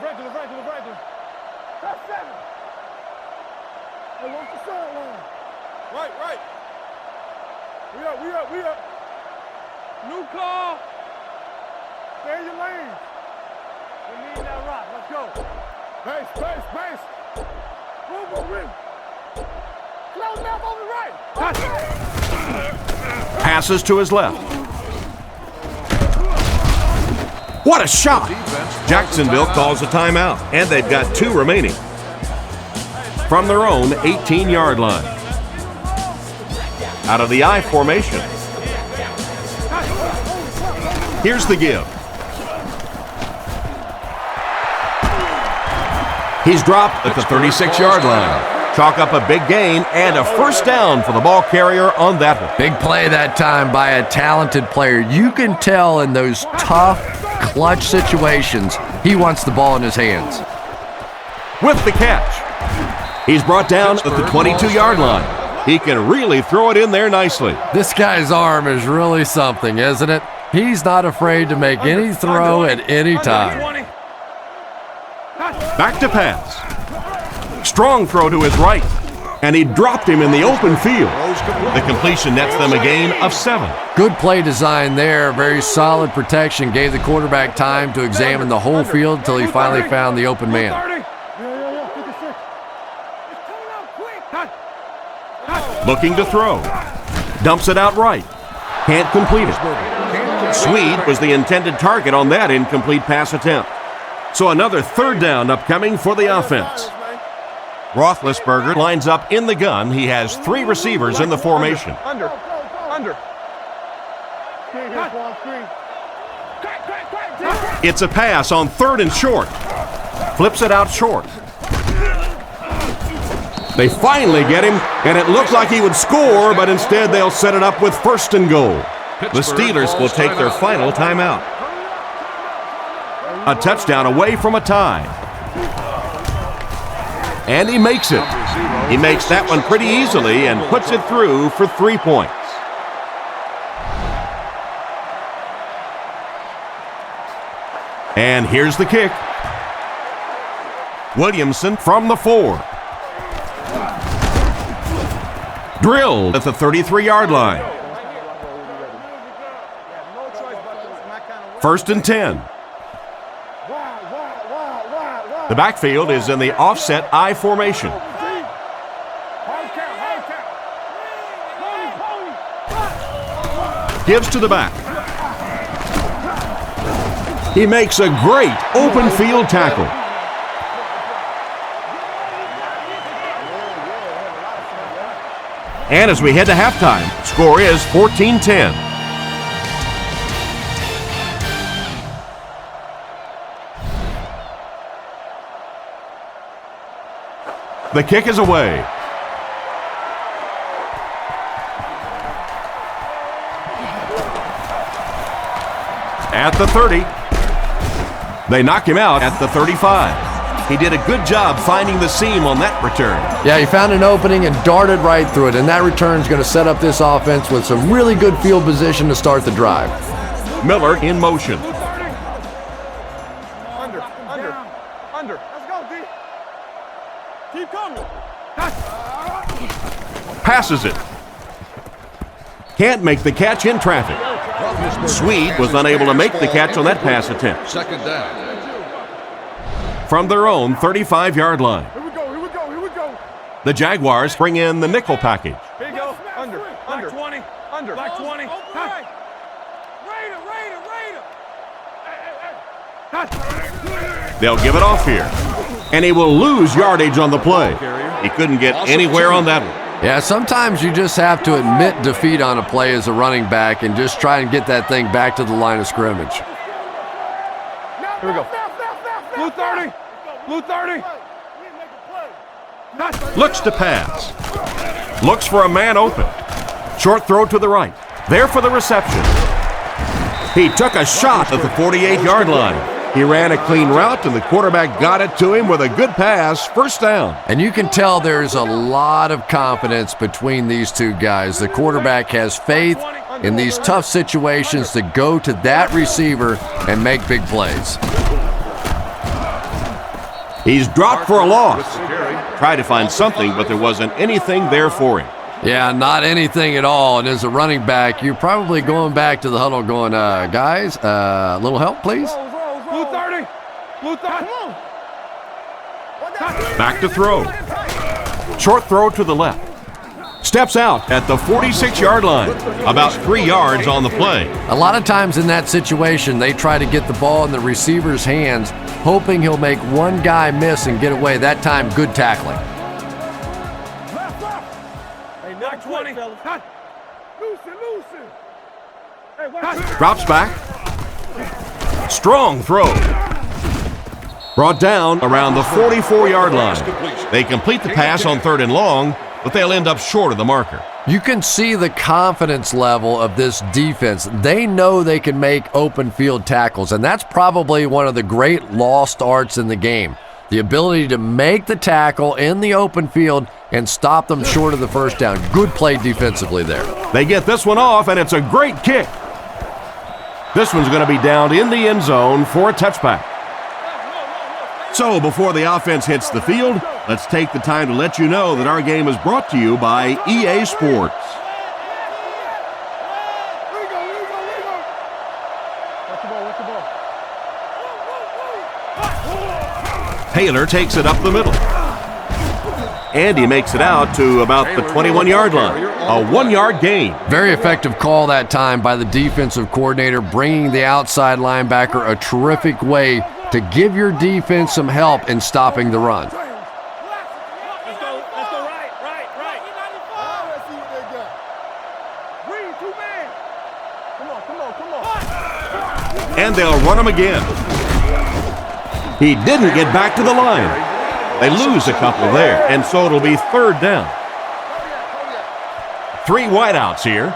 Regular. Top 7. Hey, watch the sideline. Right. We up. New call. Stay in your lanes. We need that rock. Let's go. Base. Move. Close up on the right. Passes to his left. What a shot! Jacksonville calls a timeout, and they've got 2 remaining. From their own 18-yard line. Out of the I formation. Here's the give. He's dropped at the 36-yard line. Chalk up a big gain and a first down for the ball carrier on that one. Big play that time by a talented player. You can tell in those tough, clutch situations, he wants the ball in his hands. With the catch. He's brought down at the 22-yard line. He can really throw it in there nicely. This guy's arm is really something, isn't it? He's not afraid to make any throw at any time. Back to pass. Strong throw to his right. And he dropped him in the open field. The completion nets them a gain of 7. Good play design there. Very solid protection. Gave the quarterback time to examine the whole field until he finally found the open man. Looking to throw. Dumps it out right. Can't complete it. Swede was the intended target on that incomplete pass attempt. So another 3rd down upcoming for the offense. Roethlisberger lines up in the gun. He has 3 receivers in the formation. Under. It's a pass on 3rd and short. Flips it out short. They finally get him, and it looked like he would score, but instead they'll set it up with 1st and goal. The Steelers will take their final timeout. A touchdown away from a tie. And he makes it. He makes that one pretty easily and puts it through for 3 points. And here's the kick. Williamson from the 4. Drilled at the 33-yard line. 1st and 10. The backfield is in the offset I formation. Gives to the back. He makes a great open field tackle. And as we head to halftime, score is 14-10. The kick is away. At the 30. They knock him out at the 35. He did a good job finding the seam on that return. Yeah, he found an opening and darted right through it, and that return is going to set up this offense with some really good field position to start the drive. Miller in motion. Under. Let's go, D. Keep coming. Passes it. Can't make the catch in traffic. Swede was unable to make the catch on that pass attempt. 2nd down. From their own 35-yard line. Here we go. The Jaguars bring in the nickel package. Here you go. Under. 20. Under. Black 20. Raider. They'll give it off here. And he will lose yardage on the play. He couldn't get anywhere on that one. Yeah, sometimes you just have to admit defeat on a play as a running back and just try and get that thing back to the line of scrimmage. Here we go. Blue 30. Looks to pass. Looks for a man open. Short throw to the right. There for the reception. He took a shot at the 48-yard line. He ran a clean route, and the quarterback got it to him with a good pass. 1st down. And you can tell there's a lot of confidence between these two guys. The quarterback has faith in these tough situations to go to that receiver and make big plays. He's dropped for a loss. Tried to find something, but there wasn't anything there for him. Yeah, not anything at all. And as a running back, you're probably going back to the huddle going, guys, a little help, please? Blue 30. Come on. Back to throw. Short throw to the left. Steps out at the 46-yard line. About 3 yards on the play. A lot of times in that situation, they try to get the ball in the receiver's hands, hoping he'll make one guy miss and get away. That time, good tackling. Hey, knock 20. Loosen. Hey, Drops back. Strong throw. Brought down around the 44-yard line. They complete the pass on 3rd and long, but they'll end up short of the marker. You can see the confidence level of this defense. They know they can make open field tackles, and that's probably one of the great lost arts in the game. The ability to make the tackle in the open field and stop them short of the 1st down. Good play defensively there. They get this one off, and it's a great kick. This one's going to be down in the end zone for a touchback. So before the offense hits the field, let's take the time to let you know that our game is brought to you by EA Sports. Taylor takes it up the middle. And he makes it out to about the 21-yard line. A 1-yard gain. Very effective call that time by the defensive coordinator, bringing the outside linebacker a terrific way to give your defense some help in stopping the run. And they'll run him again. He didn't get back to the line. They lose a couple there, and so it'll be third down. 3 wideouts here.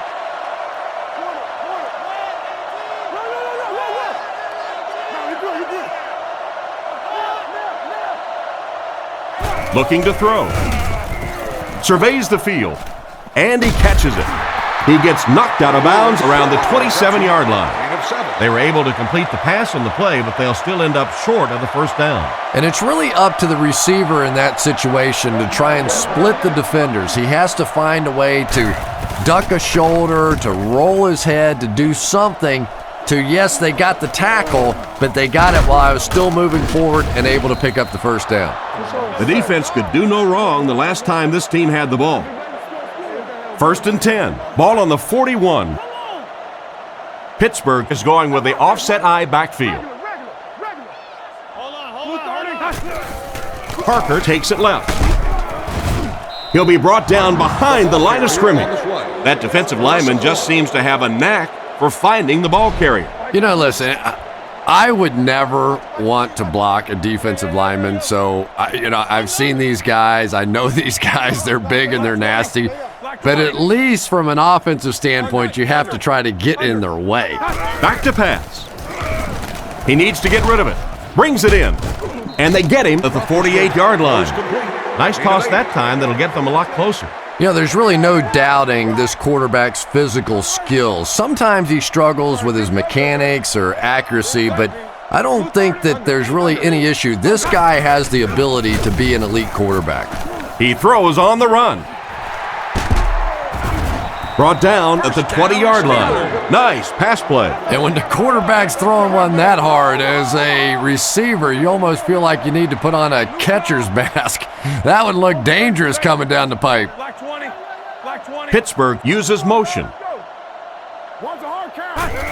Looking to throw. Surveys the field, and he catches it. He gets knocked out of bounds around the 27-yard line. They were able to complete the pass on the play, but they'll still end up short of the first down. And it's really up to the receiver in that situation to try and split the defenders. He has to find a way to duck a shoulder, to roll his head, to do something to, yes, they got the tackle, but they got it while I was still moving forward and able to pick up the first down. The defense could do no wrong the last time this team had the ball. 1st and 10. Ball on the 41. Pittsburgh is going with the offset eye backfield. Parker takes it left. He'll be brought down behind the line of scrimmage. That defensive lineman just seems to have a knack for finding the ball carrier. You know, listen, I would never want to block a defensive lineman. So, I've seen these guys. I know these guys. They're big and they're nasty. But at least from an offensive standpoint, you have to try to get in their way. Back to pass. He needs to get rid of it. Brings it in. And they get him at the 48-yard line. Nice toss that time that'll get them a lot closer. You know, there's really no doubting this quarterback's physical skills. Sometimes he struggles with his mechanics or accuracy, but I don't think that there's really any issue. This guy has the ability to be an elite quarterback. He throws on the run. Brought down at the 20-yard line. Nice pass play. And when the quarterback's throwing one that hard as a receiver, you almost feel like you need to put on a catcher's mask. That would look dangerous coming down the pipe. Pittsburgh uses motion.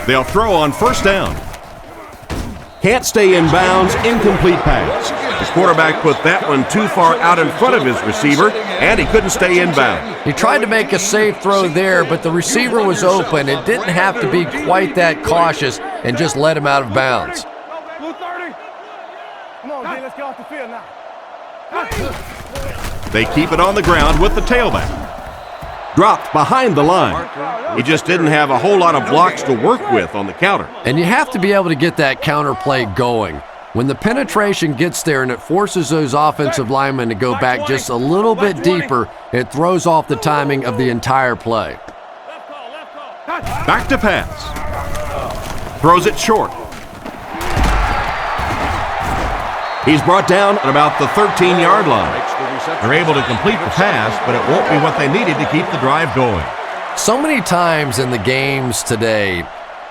They'll throw on first down. Can't stay in bounds, incomplete pass. His quarterback put that one too far out in front of his receiver, and he couldn't stay in bounds. He tried to make a safe throw there, but the receiver was open. It didn't have to be quite that cautious and just let him out of bounds. Let's get off the field now. They keep it on the ground with the tailback. Dropped behind the line. He just didn't have a whole lot of blocks to work with on the counter. And you have to be able to get that counter play going. When the penetration gets there and it forces those offensive linemen to go back just a little bit deeper, it throws off the timing of the entire play. Back to pass. Throws it short. He's brought down at about the 13-yard line. They're able to complete the pass, but it won't be what they needed to keep the drive going. So many times in the games today,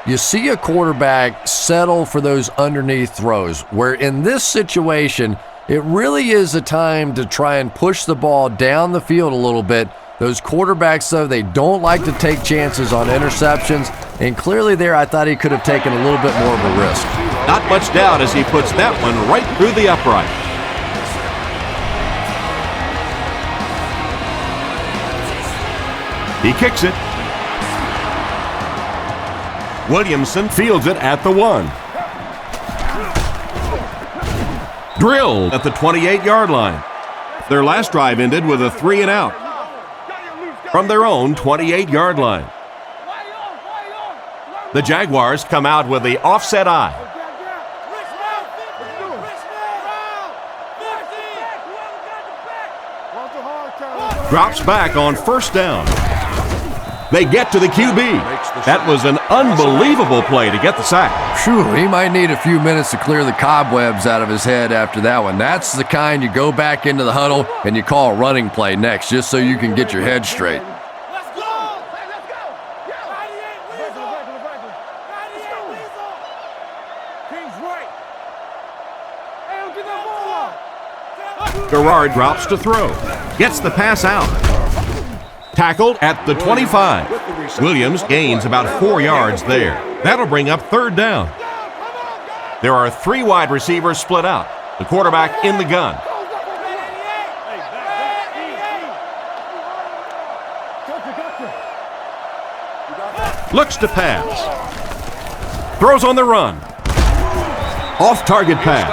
you see a quarterback settle for those underneath throws, where in this situation, it really is a time to try and push the ball down the field a little bit. Those quarterbacks, though, they don't like to take chances on interceptions, and clearly there I thought he could have taken a little bit more of a risk. Not much doubt as he puts that one right through the upright. He kicks it. Williamson fields it at the 1. Drilled at the 28-yard line. Their last drive ended with a 3 and out from their own 28-yard line. The Jaguars come out with the offset eye. Drops back on first down. They get to the QB. That was an unbelievable play to get the sack. Phew, he might need a few minutes to clear the cobwebs out of his head after that one. That's the kind you go back into the huddle and you call a running play next just so you can get your head straight. Garrard drops to throw. Gets the pass out. Tackled at the 25. Williams gains about 4 yards there. That'll bring up third down. There are 3 wide receivers split out. The quarterback in the gun. Looks to pass. Throws on the run. Off-target pass.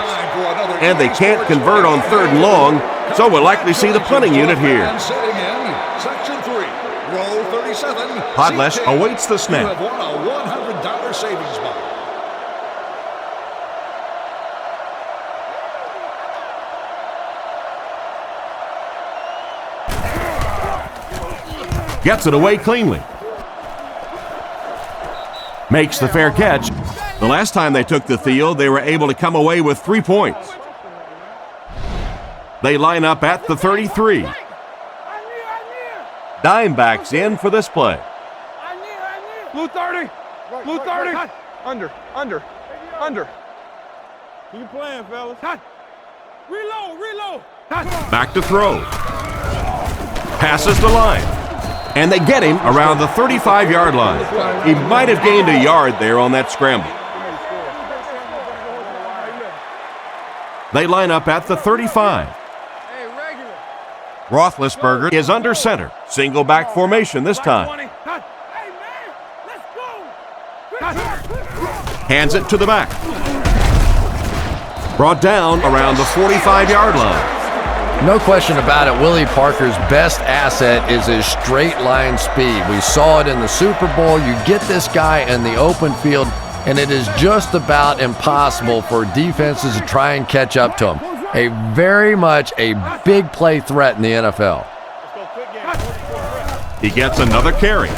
And they can't convert on 3rd and long, so we'll likely see the punting unit here. Section 3, row 37. Podlesh awaits the snap. You have won a $100 savings bond. Gets it away cleanly. Makes the fair catch. The last time they took the field, they were able to come away with 3 points. They line up at the 33. Dimebacks in for this play. Blue 30. Blue 30. Under. Keep playing, fellas. Reload. Back to throw. Passes the line. And they get him around the 35-yard line. He might have gained a yard there on that scramble. They line up at the 35. Roethlisberger is under center. Single back formation this time. Hands it to the back. Brought down around the 45-yard line. No question about it, Willie Parker's best asset is his straight line speed. We saw it in the Super Bowl. You get this guy in the open field, and it is just about impossible for defenses to try and catch up to him. Very much a big play threat in the NFL. He gets another carry.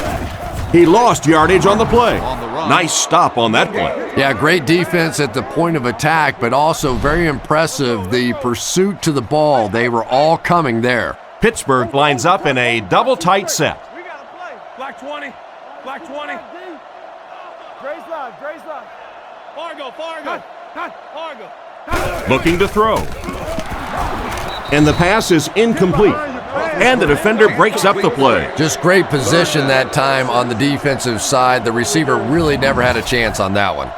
He lost yardage on the play. Nice stop on that play. Yeah, great defense at the point of attack, but also very impressive the pursuit to the ball. They were all coming there. Pittsburgh lines up in a double tight set. We got to play. Black 20. Black 20. Grace line. Fargo. Looking to throw. And the pass is incomplete. And the defender breaks up the play. Just great position that time on the defensive side. The receiver really never had a chance on that one.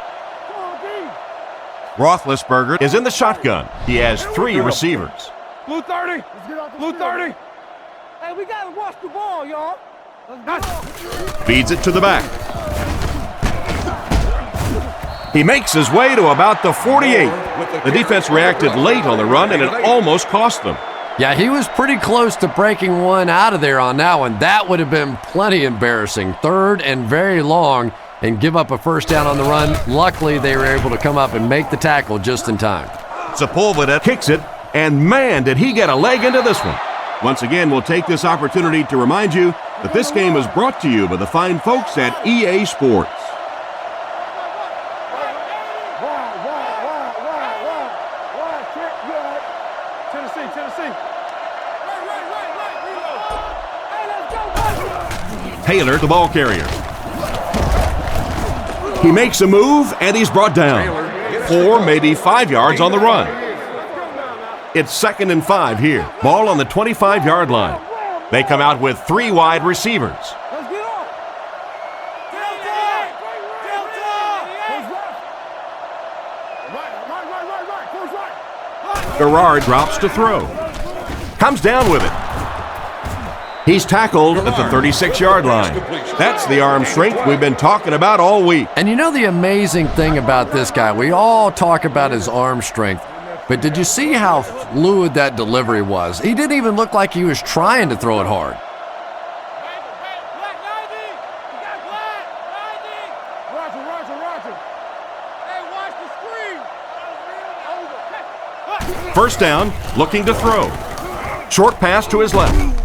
Roethlisberger is in the shotgun. He has 3 receivers. Blue 30. Blue 30. Hey, we got to watch the ball, y'all. Feeds it to the back. He makes his way to about the 48. The defense reacted late on the run, and it almost cost them. Yeah, he was pretty close to breaking one out of there on that one. That would have been plenty embarrassing. 3rd and very long, and give up a first down on the run. Luckily, they were able to come up and make the tackle just in time. Sepulveda kicks it, and man, did he get a leg into this one. Once again, we'll take this opportunity to remind you that this game is brought to you by the fine folks at EA Sports. Taylor, the ball carrier. He makes a move, and he's brought down. 4, maybe 5 yards on the run. It's 2nd and 5 here. Ball on the 25-yard line. They come out with 3 wide receivers. Garrard drops to throw. Comes down with it. He's tackled at the 36-yard line. That's the arm strength we've been talking about all week. And you know the amazing thing about this guy, we all talk about his arm strength, but did you see how fluid that delivery was? He didn't even look like he was trying to throw it hard. First down, looking to throw. Short pass to his left.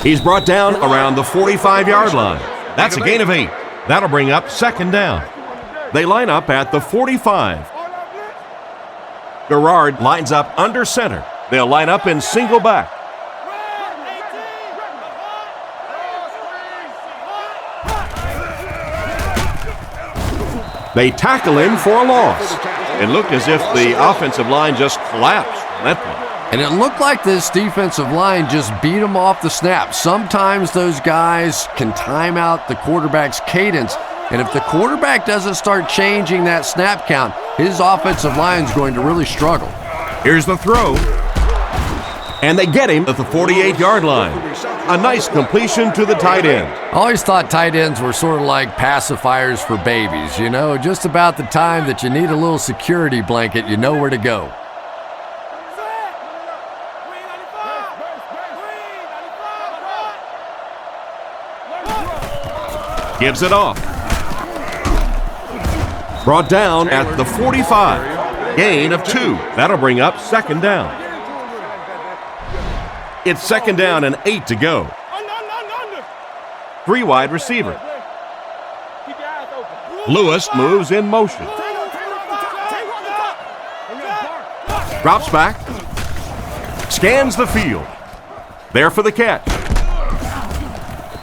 He's brought down around the 45-yard line. That's a gain of 8. That'll bring up 2nd down. They line up at the 45. Garrard lines up under center. They'll line up in single back. They tackle him for a loss. It looked as if the offensive line just collapsed on that play. And it looked like this defensive line just beat him off the snap. Sometimes those guys can time out the quarterback's cadence, and if the quarterback doesn't start changing that snap count, his offensive line is going to really struggle. Here's the throw. And they get him at the 48-yard line. A nice completion to the tight end. I always thought tight ends were sort of like pacifiers for babies. You know, just about the time that you need a little security blanket, you know where to go. Gives it off. Brought down at the 45. Gain of 2. That'll bring up second down. It's second down and 8 to go. 3 wide receiver. Lewis moves in motion. Drops back. Scans the field. There for the catch.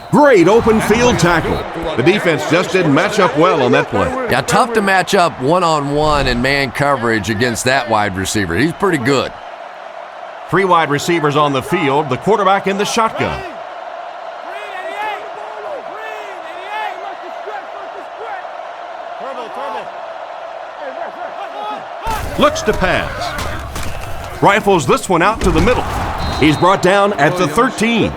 Great open field tackle. The defense just didn't match up well on that play. Yeah, tough to match up one-on-one in man coverage against that wide receiver. He's pretty good. 3 wide receivers on the field. The quarterback in the shotgun. Looks to pass. Rifles this one out to the middle. He's brought down at the 13.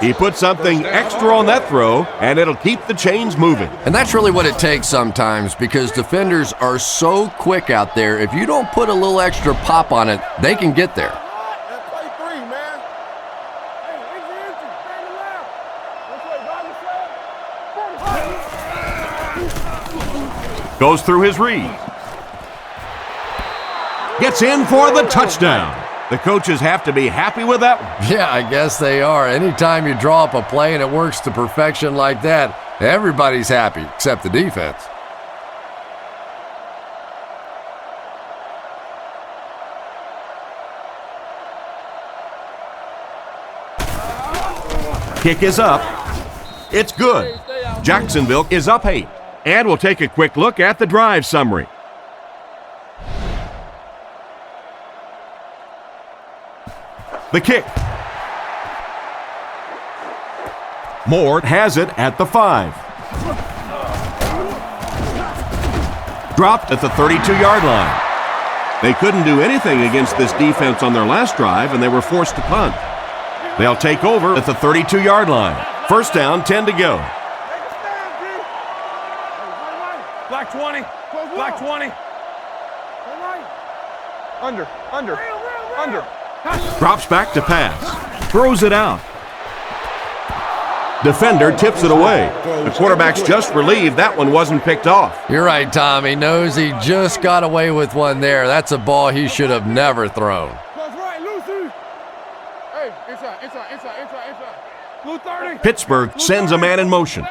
He put something extra on that throw, and it'll keep the chains moving. And that's really what it takes sometimes, because defenders are so quick out there. If you don't put a little extra pop on it, they can get there. Goes through his read. Gets in for the touchdown. The coaches have to be happy with that one. Yeah, I guess they are. Anytime you draw up a play and it works to perfection like that, everybody's happy except the defense. Kick is up. It's good. Jacksonville is up 8. And we'll take a quick look at the drive summary. The kick. Moore has it at the 5. Dropped at the 32-yard line. They couldn't do anything against this defense on their last drive, and they were forced to punt. They'll take over at the 32-yard line. First down, 10 to go. Black 20. Black 20. Under. Drops back to pass. Throws it out. Defender tips it away. The quarterback's just relieved that one wasn't picked off. You're right, Tom. He knows he just got away with one there. That's a ball he should have never thrown. Pittsburgh sends a man in motion.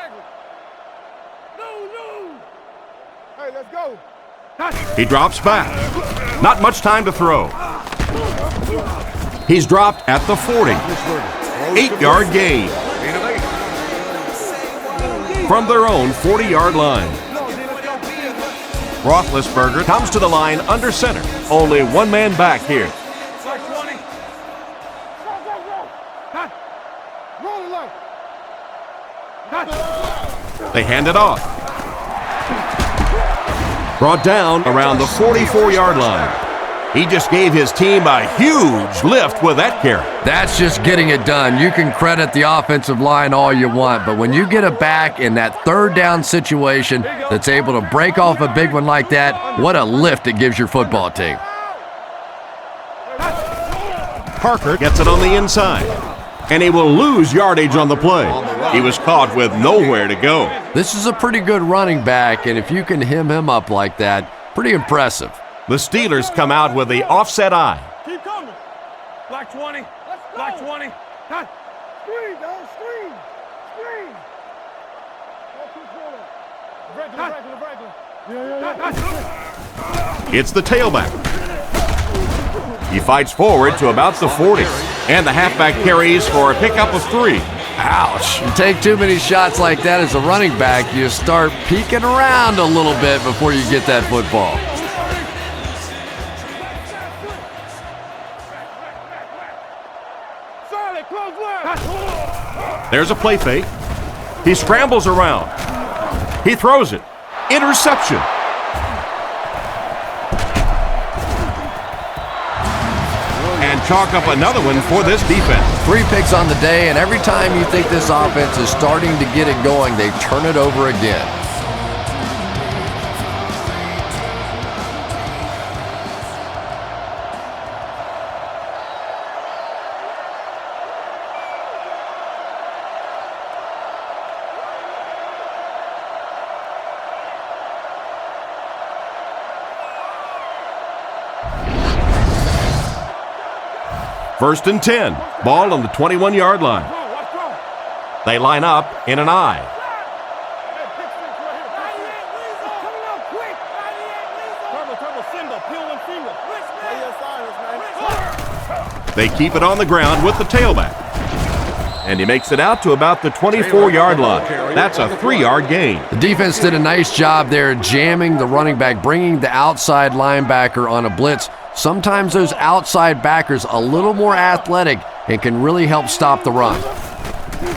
Hey, let's go. He drops back. Not much time to throw. He's dropped at the 40. 8-yard gain. From their own 40-yard line. Roethlisberger comes to the line under center. Only one man back here. They hand it off. Brought down around the 44-yard line. He just gave his team a huge lift with that carry. That's just getting it done. You can credit the offensive line all you want, but when you get it back in that third down situation that's able to break off a big one like that, what a lift it gives your football team. Parker gets it on the inside, and he will lose yardage on the play. He was caught with nowhere to go. This is a pretty good running back, and if you can hem him up like that, pretty impressive. The Steelers come out with the offset eye. Keep coming. Black 20. Black 20. Cut. Screen, dog. Screen. It's the tailback. He fights forward to about the 40, and the halfback carries for a pickup of 3. Ouch. You take too many shots like that as a running back, you start peeking around a little bit before you get that football. There's a play fake. He scrambles around. He throws it. Interception. And and chalk up another one for this defense. 3 picks on the day, and every time you think this offense is starting to get it going, they turn it over again. First and 10. Ball on the 21-yard line. They line up in an I. They keep it on the ground with the tailback. And he makes it out to about the 24-yard line. That's a 3-yard gain. The defense did a nice job there jamming the running back, bringing the outside linebacker on a blitz. Sometimes those outside backers a little more athletic and can really help stop the run.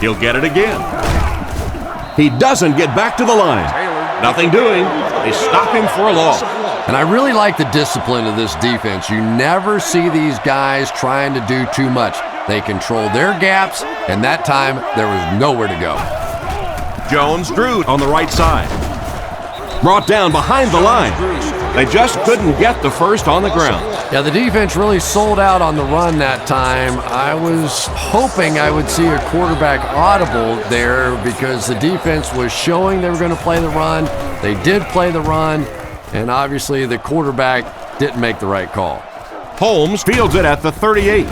He'll get it again. He doesn't get back to the line. Nothing doing. They stop him for a loss. And I really like the discipline of this defense. You never see these guys trying to do too much. They control their gaps, and that time there was nowhere to go. Jones-Drew on the right side. Brought down behind the line. They just couldn't get the first on the ground. Yeah, the defense really sold out on the run that time. I was hoping I would see a quarterback audible there because the defense was showing they were going to play the run. They did play the run, and obviously the quarterback didn't make the right call. Holmes fields it at the 38.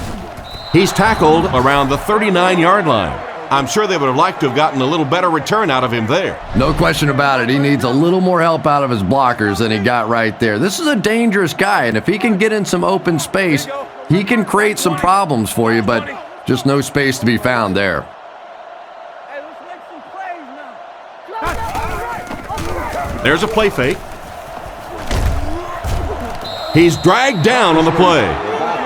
He's tackled around the 39-yard line. I'm sure they would have liked to have gotten a little better return out of him there. No question about it. He needs a little more help out of his blockers than he got right there. This is a dangerous guy, and if he can get in some open space, he can create some problems for you, but just no space to be found there. There's a play fake. He's dragged down on the play.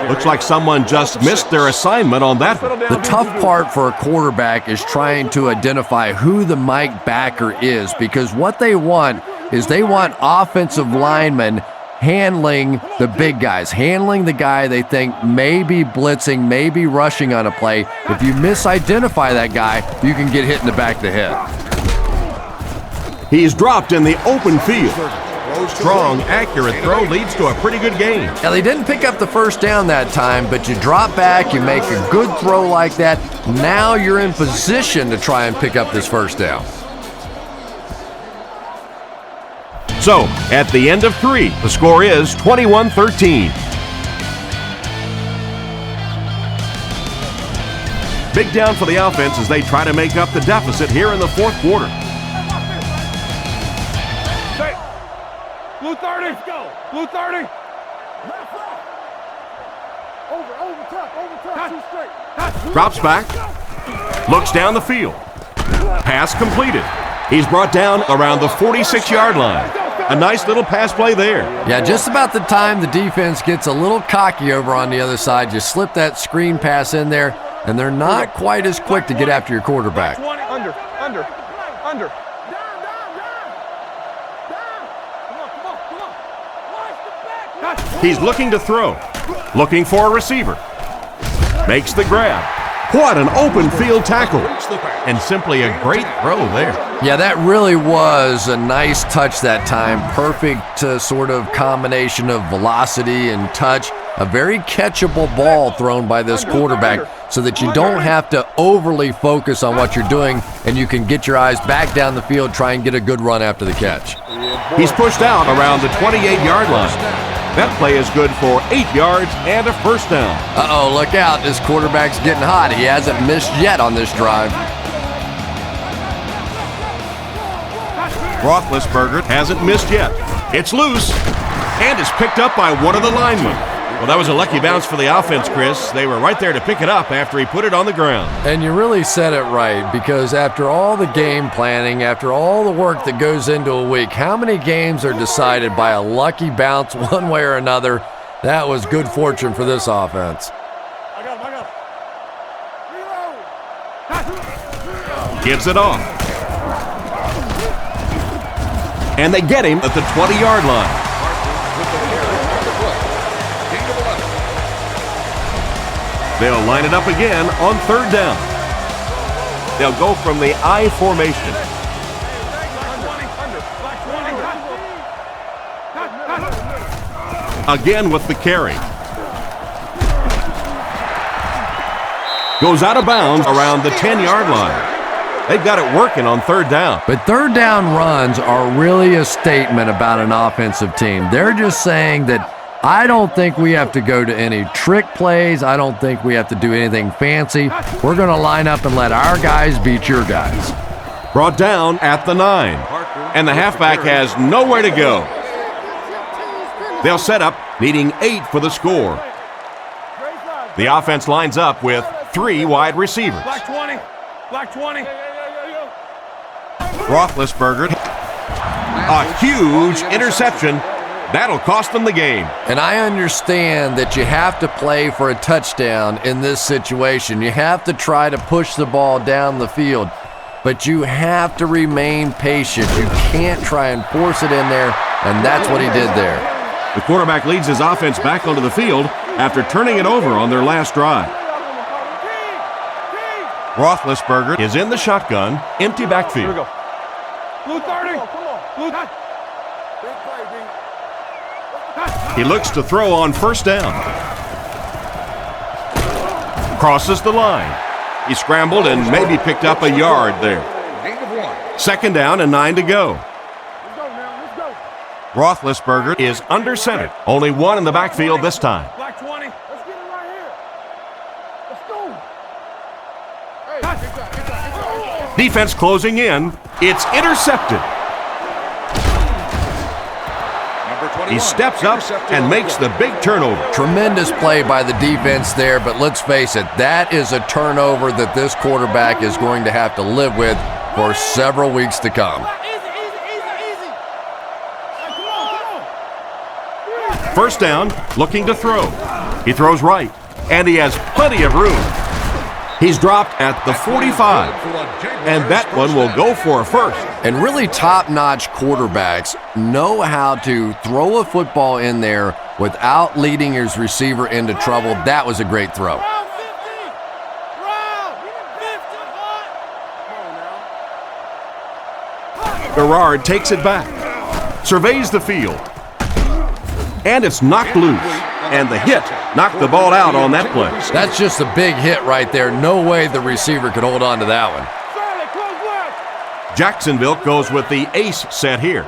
Looks like someone just missed their assignment on that one. The tough part for a quarterback is trying to identify who the Mike backer is, because what they want is they want offensive linemen handling the big guys, handling the guy they think may be blitzing, may be rushing on a play. If you misidentify that guy, you can get hit in the back of the head. He's dropped in the open field. Strong, accurate throw leads to a pretty good gain. Now, they didn't pick up the first down that time, but you drop back, you make a good throw like that. Now you're in position to try and pick up this first down. So, at the end of 3, the score is 21-13. Big down for the offense as they try to make up the deficit here in the fourth quarter. Blue 30. Let's go. Blue 30. Over top, two straight. Drops back. Looks down the field. Pass completed. He's brought down around the 46-yard line. A nice little pass play there. Yeah, just about the time the defense gets a little cocky over on the other side, you slip that screen pass in there, and they're not quite as quick to get after your quarterback. Under. He's looking to throw. Looking for a receiver. Makes the grab. What an open field tackle. And simply a great throw there. Yeah, that really was a nice touch that time. Perfect sort of combination of velocity and touch. A very catchable ball thrown by this quarterback so that you don't have to overly focus on what you're doing and you can get your eyes back down the field, try and get a good run after the catch. He's pushed out around the 28-yard line. That play is good for 8 yards and a first down. Uh-oh, look out. This quarterback's getting hot. He hasn't missed yet on this drive. Roethlisberger hasn't missed yet. It's loose and is picked up by one of the linemen. Well, that was a lucky bounce for the offense, Chris. They were right there to pick it up after he put it on the ground. And you really said it right, because after all the game planning, after all the work that goes into a week, how many games are decided by a lucky bounce one way or another? That was good fortune for this offense. I got him. Reload. Gives it off. And they get him at the 20-yard line. They'll line it up again on third down. They'll go from the I formation. Again with the carry. Goes out of bounds around the 10-yard line. They've got it working on third down. But third down runs are really a statement about an offensive team. They're just saying that I don't think we have to go to any trick plays. I don't think we have to do anything fancy. We're going to line up and let our guys beat your guys. Brought down at the 9. And the halfback has nowhere to go. They'll set up, needing 8 for the score. The offense lines up with 3 wide receivers. Black 20. Black 20. Roethlisberger, a huge interception. That'll cost them the game. And I understand that you have to play for a touchdown in this situation. You have to try to push the ball down the field, but you have to remain patient. You can't try and force it in there, and that's what he did there. The quarterback leads his offense back onto the field after turning it over on their last drive. Roethlisberger is in the shotgun, empty backfield. Here we go. Blue 30. Blue 30. He looks to throw on first down. Crosses the line. He scrambled and maybe picked up a yard there. Second down and 9 to go. Roethlisberger is under center. Only one in the backfield this time. Black 20. Let's get it right here. Let's go. Defense closing in. It's intercepted. He steps up and makes the big turnover. Tremendous play by the defense there, but let's face it, that is a turnover that this quarterback is going to have to live with for several weeks to come. First down, looking to throw. He throws right, and he has plenty of room. He's dropped at the 45, and that one will go for a first. And really top-notch quarterbacks know how to throw a football in there without leading his receiver into trouble. That was a great throw. Garrard takes it back, surveys the field, and it's knocked loose. And the hit knocked the ball out on that play. That's just a big hit right there. No way the receiver could hold on to that one. Jacksonville goes with the ace set here.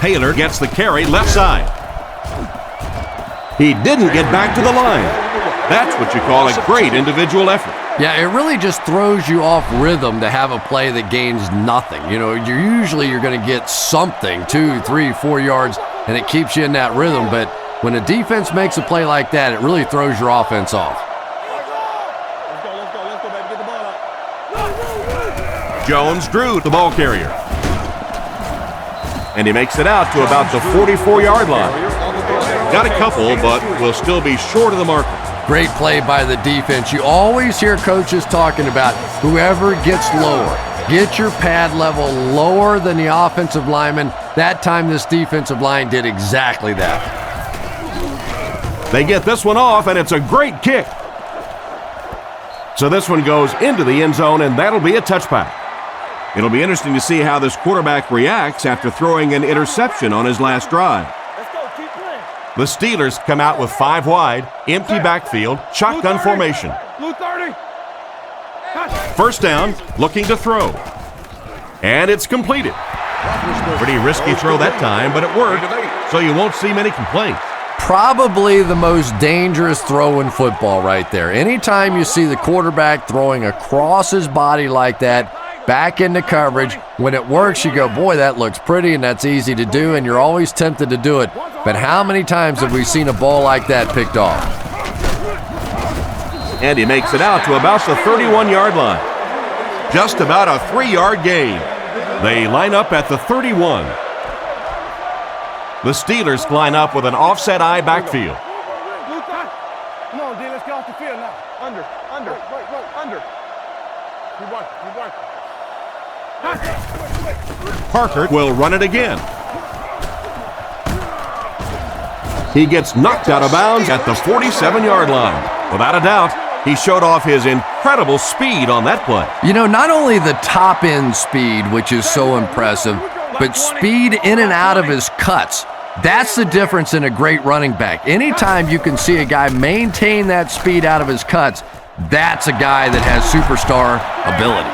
Taylor gets the carry left side. He didn't get back to the line. That's what you call a great individual effort. Yeah, it really just throws you off rhythm to have a play that gains nothing. You know, you're going to get something, 2, 3, 4 yards, and it keeps you in that rhythm. But when a defense makes a play like that, it really throws your offense off. Let's go, baby. Get the ball up. Jones drew the ball carrier. And he makes it out to about the 44-yard line. Got a couple, but will still be short of the marker. Great play by the defense. You always hear coaches talking about whoever gets lower. Get your pad level lower than the offensive lineman. That time this defensive line did exactly that. They get this one off, and it's a great kick. So this one goes into the end zone, and that'll be a touchback. It'll be interesting to see how this quarterback reacts after throwing an interception on his last drive. The Steelers come out with 5 wide, empty backfield, shotgun formation. Blue 30. First down, looking to throw. And it's completed. Pretty risky throw that time, but it worked, so you won't see many complaints. Probably the most dangerous throw in football right there. Anytime you see the quarterback throwing across his body like that, back into coverage, when it works, you go, boy, that looks pretty and that's easy to do, and you're always tempted to do it. But how many times have we seen a ball like that picked off? And he makes it out to about the 31-yard line. Just about a 3-yard gain. They line up at the 31. The Steelers line up with an offset eye backfield. Come on, D, let's get off the field now. Under. Right, under. Keep working. Parker will run it again. He gets knocked out of bounds at the 47-yard line. Without a doubt, he showed off his incredible speed on that play. You know, not only the top end speed, which is so impressive, but speed in and out of his cuts. That's the difference in a great running back. Anytime you can see a guy maintain that speed out of his cuts, that's a guy that has superstar ability.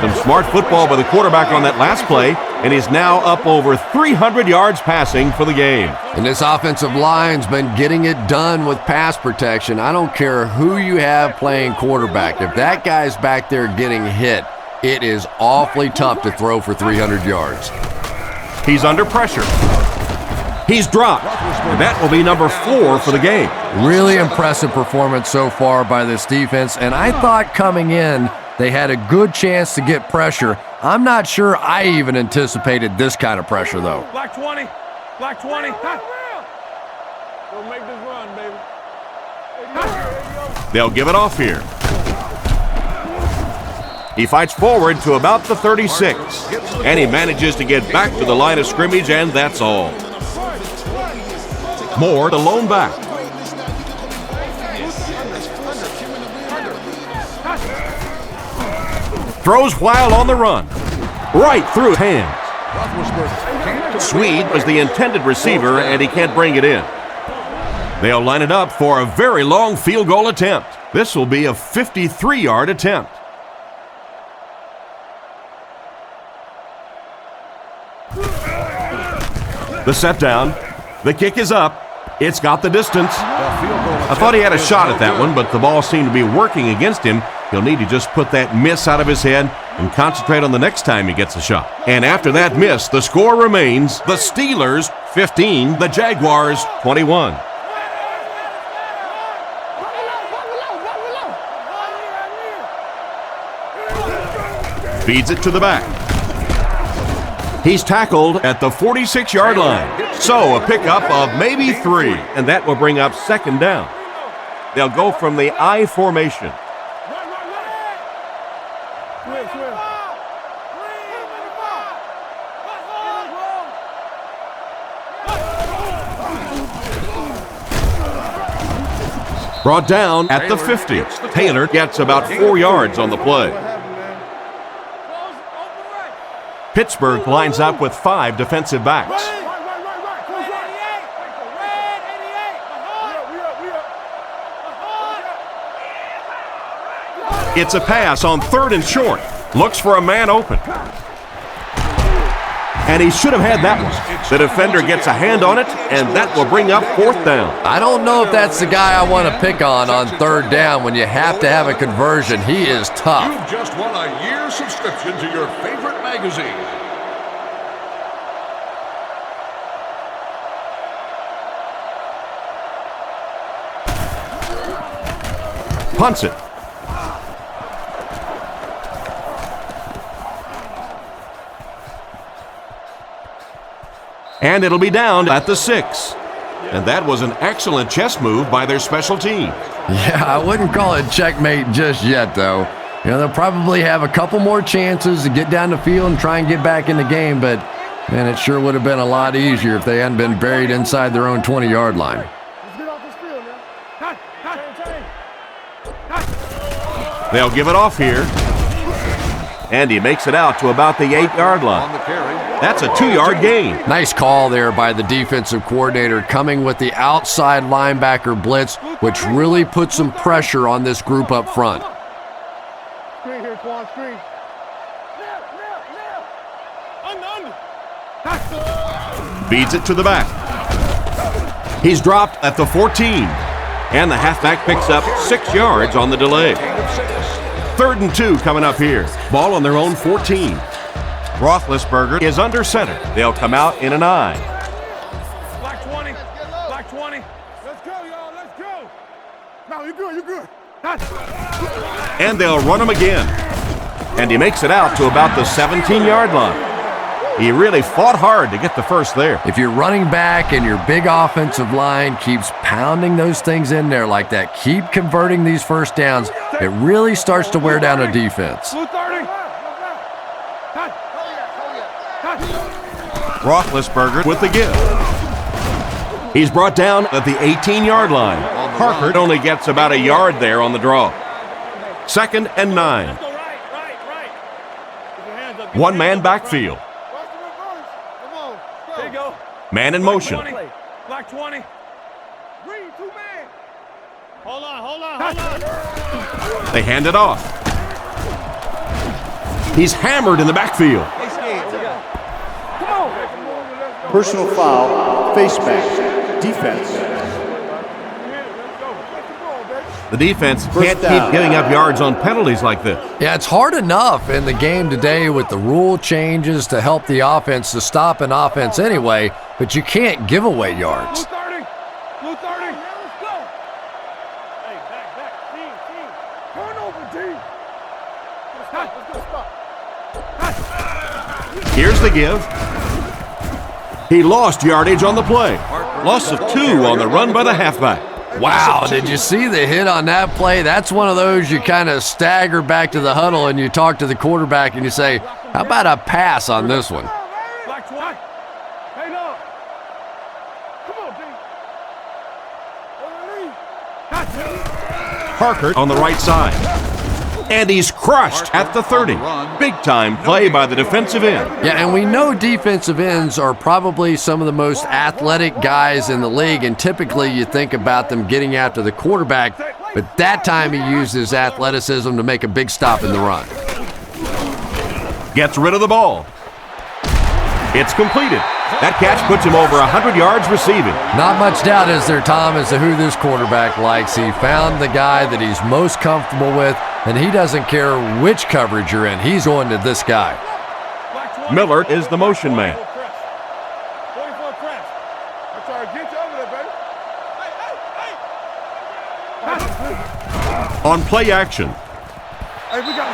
Some smart football by the quarterback on that last play, and he's now up over 300 yards passing for the game. And this offensive line's been getting it done with pass protection. I don't care who you have playing quarterback. If that guy's back there getting hit, it is awfully tough to throw for 300 yards. He's under pressure. He's dropped, and that will be number 4 for the game. Really impressive performance so far by this defense, and I thought coming in they had a good chance to get pressure. I'm not sure I even anticipated this kind of pressure, though. Black 20. Black 20. We'll make this run, baby. They'll give it off here. He fights forward to about the 36, and he manages to get back to the line of scrimmage, and that's all. Moore, the lone back. Throws while on the run. Right through his hands. Swede was the intended receiver, and he can't bring it in. They'll line it up for a very long field goal attempt. This will be a 53-yard attempt. The set down. The kick is up. It's got the distance. I thought he had a shot at that one, but the ball seemed to be working against him. He'll need to just put that miss out of his head and concentrate on the next time he gets a shot. And after that miss, the score remains the Steelers 15, the Jaguars 21. Feeds it to the back. He's tackled at the 46-yard line. So a pickup of maybe 3, and that will bring up second down. They'll go from the I formation. Brought down at the 50. Taylor gets about 4 yards on the play. Pittsburgh lines up with 5 defensive backs. It's a pass on 3rd and short. Looks for a man open. And he should have had that one. The defender gets a hand on it, and that will bring up 4th down. I don't know if that's the guy I want to pick on 3rd down when you have to have a conversion. He is tough. You've just won a year's subscription to your favorite magazine. Punts it. And it'll be down at the 6. And that was an excellent chess move by their special team. Yeah, I wouldn't call it checkmate just yet, though. You know, they'll probably have a couple more chances to get down the field and try and get back in the game, but, man, it sure would have been a lot easier if they hadn't been buried inside their own 20-yard line. Let's get off this field, man. They'll give it off here. And he makes it out to about the 8-yard line. That's a 2-yard gain. Nice call there by the defensive coordinator, coming with the outside linebacker blitz, which really put some pressure on this group up front. Screen here, Quan, screen. Under. Feeds it to the back. He's dropped at the 14. And the halfback picks up 6 yards on the delay. 3rd and 2 coming up here. Ball on their own 14. Roethlisberger is under center. They'll come out in an I. Black 20. Black 20. Let's go, y'all. Let's go. No, you're good. You're good. And they'll run him again. And he makes it out to about the 17-yard line. He really fought hard to get the first there. If you're running back and your big offensive line keeps pounding those things in there like that, keep converting these first downs, it really starts to wear down a defense. Blue 30. Roethlisberger with the give. He's brought down at the 18-yard line. Parker only gets about a yard there on the draw. 2nd and 9. One-man backfield. Man in motion. Black 20. Green, 2-man. Hold on. They hand it off. He's hammered in the backfield. Personal foul, face mask, defense. The defense can't keep giving up yards on penalties like this. Yeah, it's hard enough in the game today with the rule changes to help the offense to stop an offense anyway, but you can't give away yards. Blue 30. Blue 30. Let's go. Hey, back. Team. Turnover, team. Let's go. Here's the give. He lost yardage on the play. Loss of 2 on the run by the halfback. Wow, did you see the hit on that play? That's one of those you kind of stagger back to the huddle and you talk to the quarterback and you say, how about a pass on this one? Black 20. Hey, no. Come on, team. Parker on the right side. And he's crushed at the 30. Big-time play by the defensive end. Yeah, and we know defensive ends are probably some of the most athletic guys in the league, and typically you think about them getting after the quarterback, but that time he used his athleticism to make a big stop in the run. Gets rid of the ball. It's completed. That catch puts him over 100 yards receiving. Not much doubt, is there, Tom, as to who this quarterback likes. He found the guy that he's most comfortable with, and he doesn't care which coverage you're in. He's on to this guy. Miller is the motion man. 44 crest. I'm trying to get you over there, baby. On play action.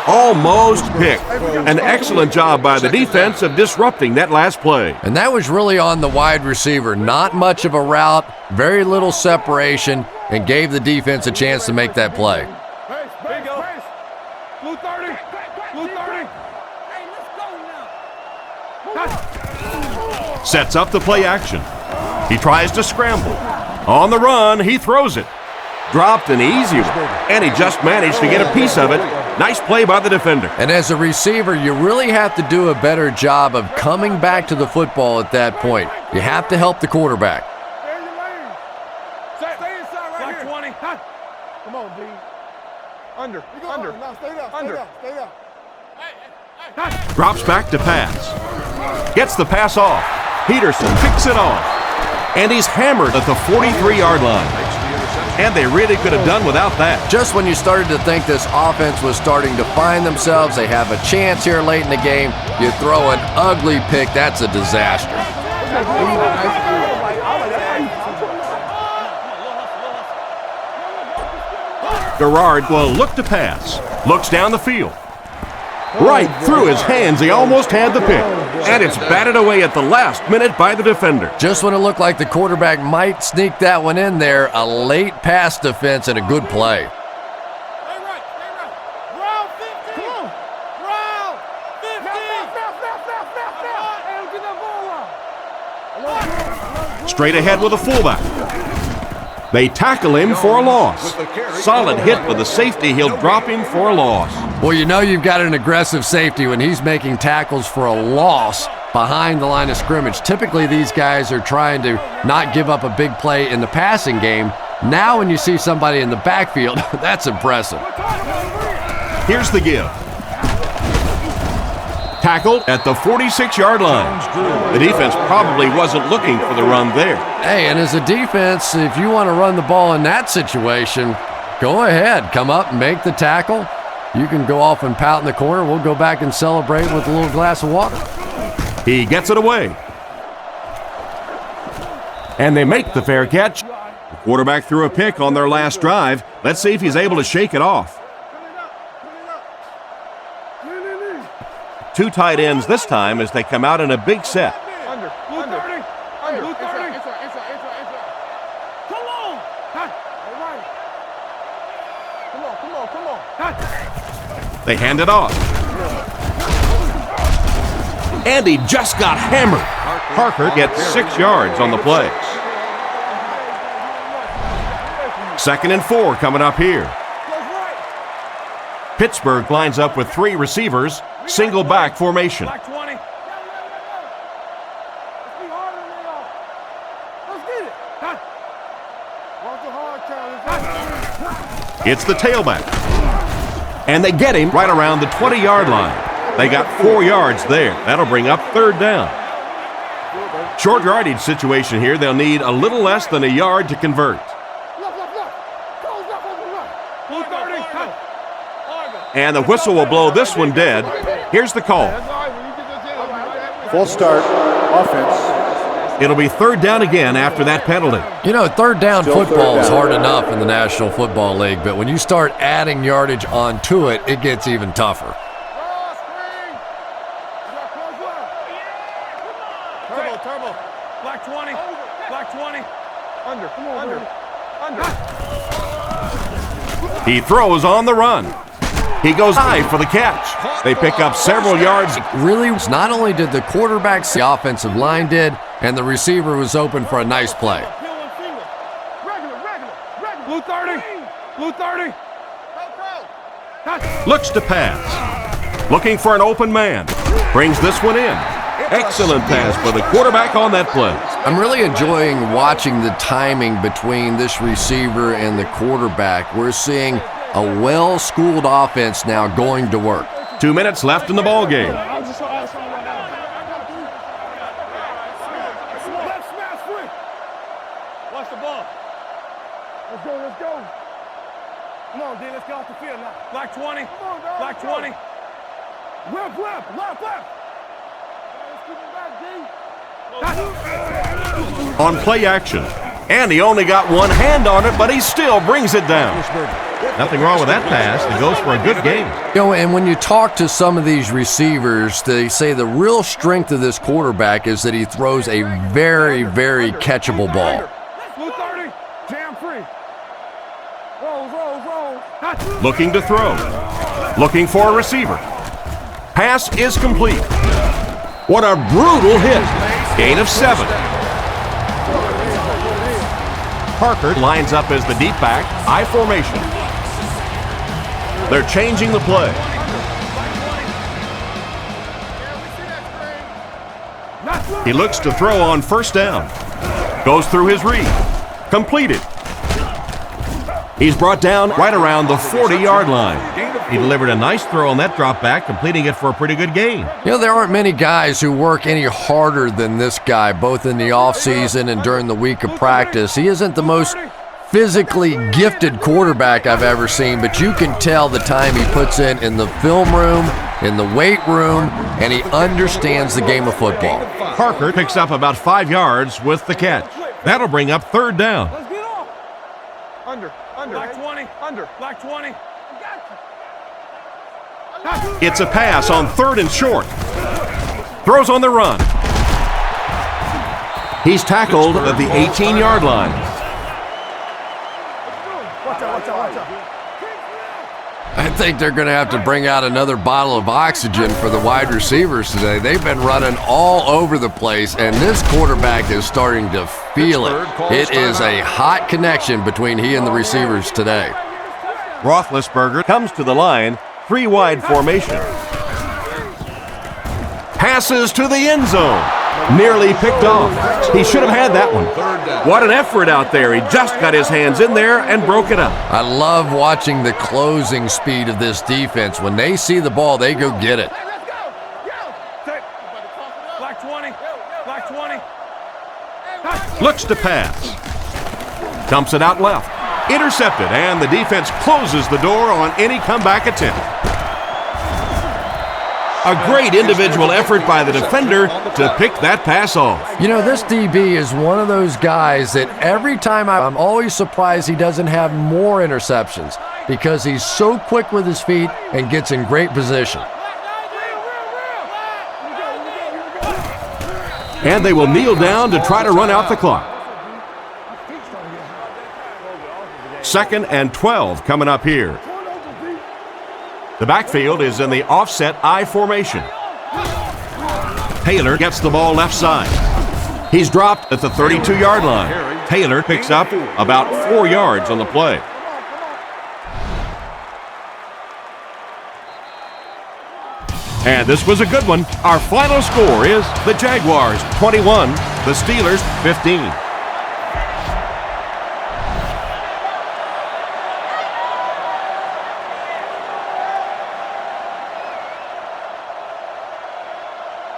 Almost picked. An excellent job by the defense of disrupting that last play. And that was really on the wide receiver. Not much of a route, very little separation, and gave the defense a chance to make that play. Blue 30. Blue 30. Hey, let's go now. Sets up the play action. He tries to scramble. On the run, he throws it. Dropped an easy one, and he just managed to get a piece of it. Nice play by the defender. And as a receiver, you really have to do a better job of coming back to the football at that point. You have to help the quarterback. Stay in your lane. Stay inside right here. 20. Come on, D. Under. Now stay down. Drops back to pass. Gets the pass off. Peterson picks it off. And he's hammered at the 43-yard line. And they really could have done without that. Just when you started to think this offense was starting to find themselves, they have a chance here late in the game, you throw an ugly pick, that's a disaster. Garrard will look to pass. Looks down the field. Right through his hands, he almost had the pick. And it's batted away at the last minute by the defender. Just when it looked like the quarterback might sneak that one in there, a late pass defense and a good play. Stay right. Round 15. Come on. Round 15. Straight ahead with a fullback. They tackle him for a loss. Solid hit with the safety. He'll drop him for a loss. Well, you know you've got an aggressive safety when he's making tackles for a loss behind the line of scrimmage. Typically, these guys are trying to not give up a big play in the passing game. Now when you see somebody in the backfield, that's impressive. Here's the give. Tackled at the 46-yard line. The defense probably wasn't looking for the run there. Hey, and as a defense, if you want to run the ball in that situation, go ahead. Come up and make the tackle. You can go off and pout in the corner. We'll go back and celebrate with a little glass of water. He gets it away. And they make the fair catch. The quarterback threw a pick on their last drive. Let's see if he's able to shake it off. Two tight ends this time as they come out in a big set. Under. Blue 30. Blue 30. Inside. Come on. All right. Come on. They hand it off. And he just got hammered. Parker gets 6 yards on the play. 2nd and 4 coming up here. Pittsburgh lines up with 3 receivers, single back formation. It's the tailback. And they get him right around the 20-yard line. They got 4 yards there. That'll bring up 3rd down. Short yardage situation here. They'll need a little less than a yard to convert. And the whistle will blow this one dead. Here's the call. False start, offense. It'll be 3rd down again after that penalty. You know, 3rd down Still football 3rd is down. hard enough in the National Football League, but when you start adding yardage onto it, it gets even tougher. Turbo. Black 20. Black 20. Under. He throws on the run. He goes high for the catch. They pick up several yards. Really, not only did the quarterback see, the offensive line did, and the receiver was open for a nice play. Blue 30. Blue 30. Looks to pass. Looking for an open man. Brings this one in. Excellent pass by the quarterback on that play. I'm really enjoying watching the timing between this receiver and the quarterback. We're seeing a well-schooled offense now going to work. 2 minutes left in the ball game. Left smash free. Watch the ball. Let's go. Come on, D, let's get off the field now. Black 20. Black 20. Left. Let's keep him back, D. On play action. And he only got one hand on it, but he still brings it down. Nothing wrong with that pass. He goes for a good game. You know, and when you talk to some of these receivers, they say the real strength of this quarterback is that he throws a very, very catchable ball. Blue 30. Jam free. Roll. Looking to throw. Looking for a receiver. Pass is complete. What a brutal hit. Gain of 7. Parker lines up as the deep back, I formation. They're changing the play. He looks to throw on 1st down. Goes through his read. Completed. He's brought down right around the 40-yard line. He delivered a nice throw on that drop back, completing it for a pretty good gain. You know, there aren't many guys who work any harder than this guy, both in the offseason and during the week of practice. He isn't the most physically gifted quarterback I've ever seen, but you can tell the time he puts in the film room, in the weight room, and he understands the game of football. Parker picks up about 5 yards with the catch. That'll bring up 3rd down. Let's get off. Under. Black 20. Under. Black 20. It's a pass on 3rd and short. Throws on the run. He's tackled at the 18-yard line. Watch out. I think they're going to have to bring out another bottle of oxygen for the wide receivers today. They've been running all over the place, and this quarterback is starting to feel it. It is a hot connection between he and the receivers today. Roethlisberger comes to the line, 3 wide formation. Passes to the end zone. Nearly picked off. He should have had that one. What an effort out there. He just got his hands in there and broke it up. I love watching the closing speed of this defense. When they see the ball, they go get it. Let's go. Black 20. Black 20. Looks to pass. Dumps it out left. Intercepted, and the defense closes the door on any comeback attempt. A great individual effort by the defender to pick that pass off. You know, this DB is one of those guys that every time I'm always surprised he doesn't have more interceptions because he's so quick with his feet and gets in great position. And they will kneel down to try to run out the clock. 2nd and 12 coming up here. The backfield is in the offset I formation. Taylor gets the ball left side. He's dropped at the 32-yard line. Taylor picks up about 4 yards on the play. And this was a good one. Our final score is the Jaguars 21, the Steelers 15.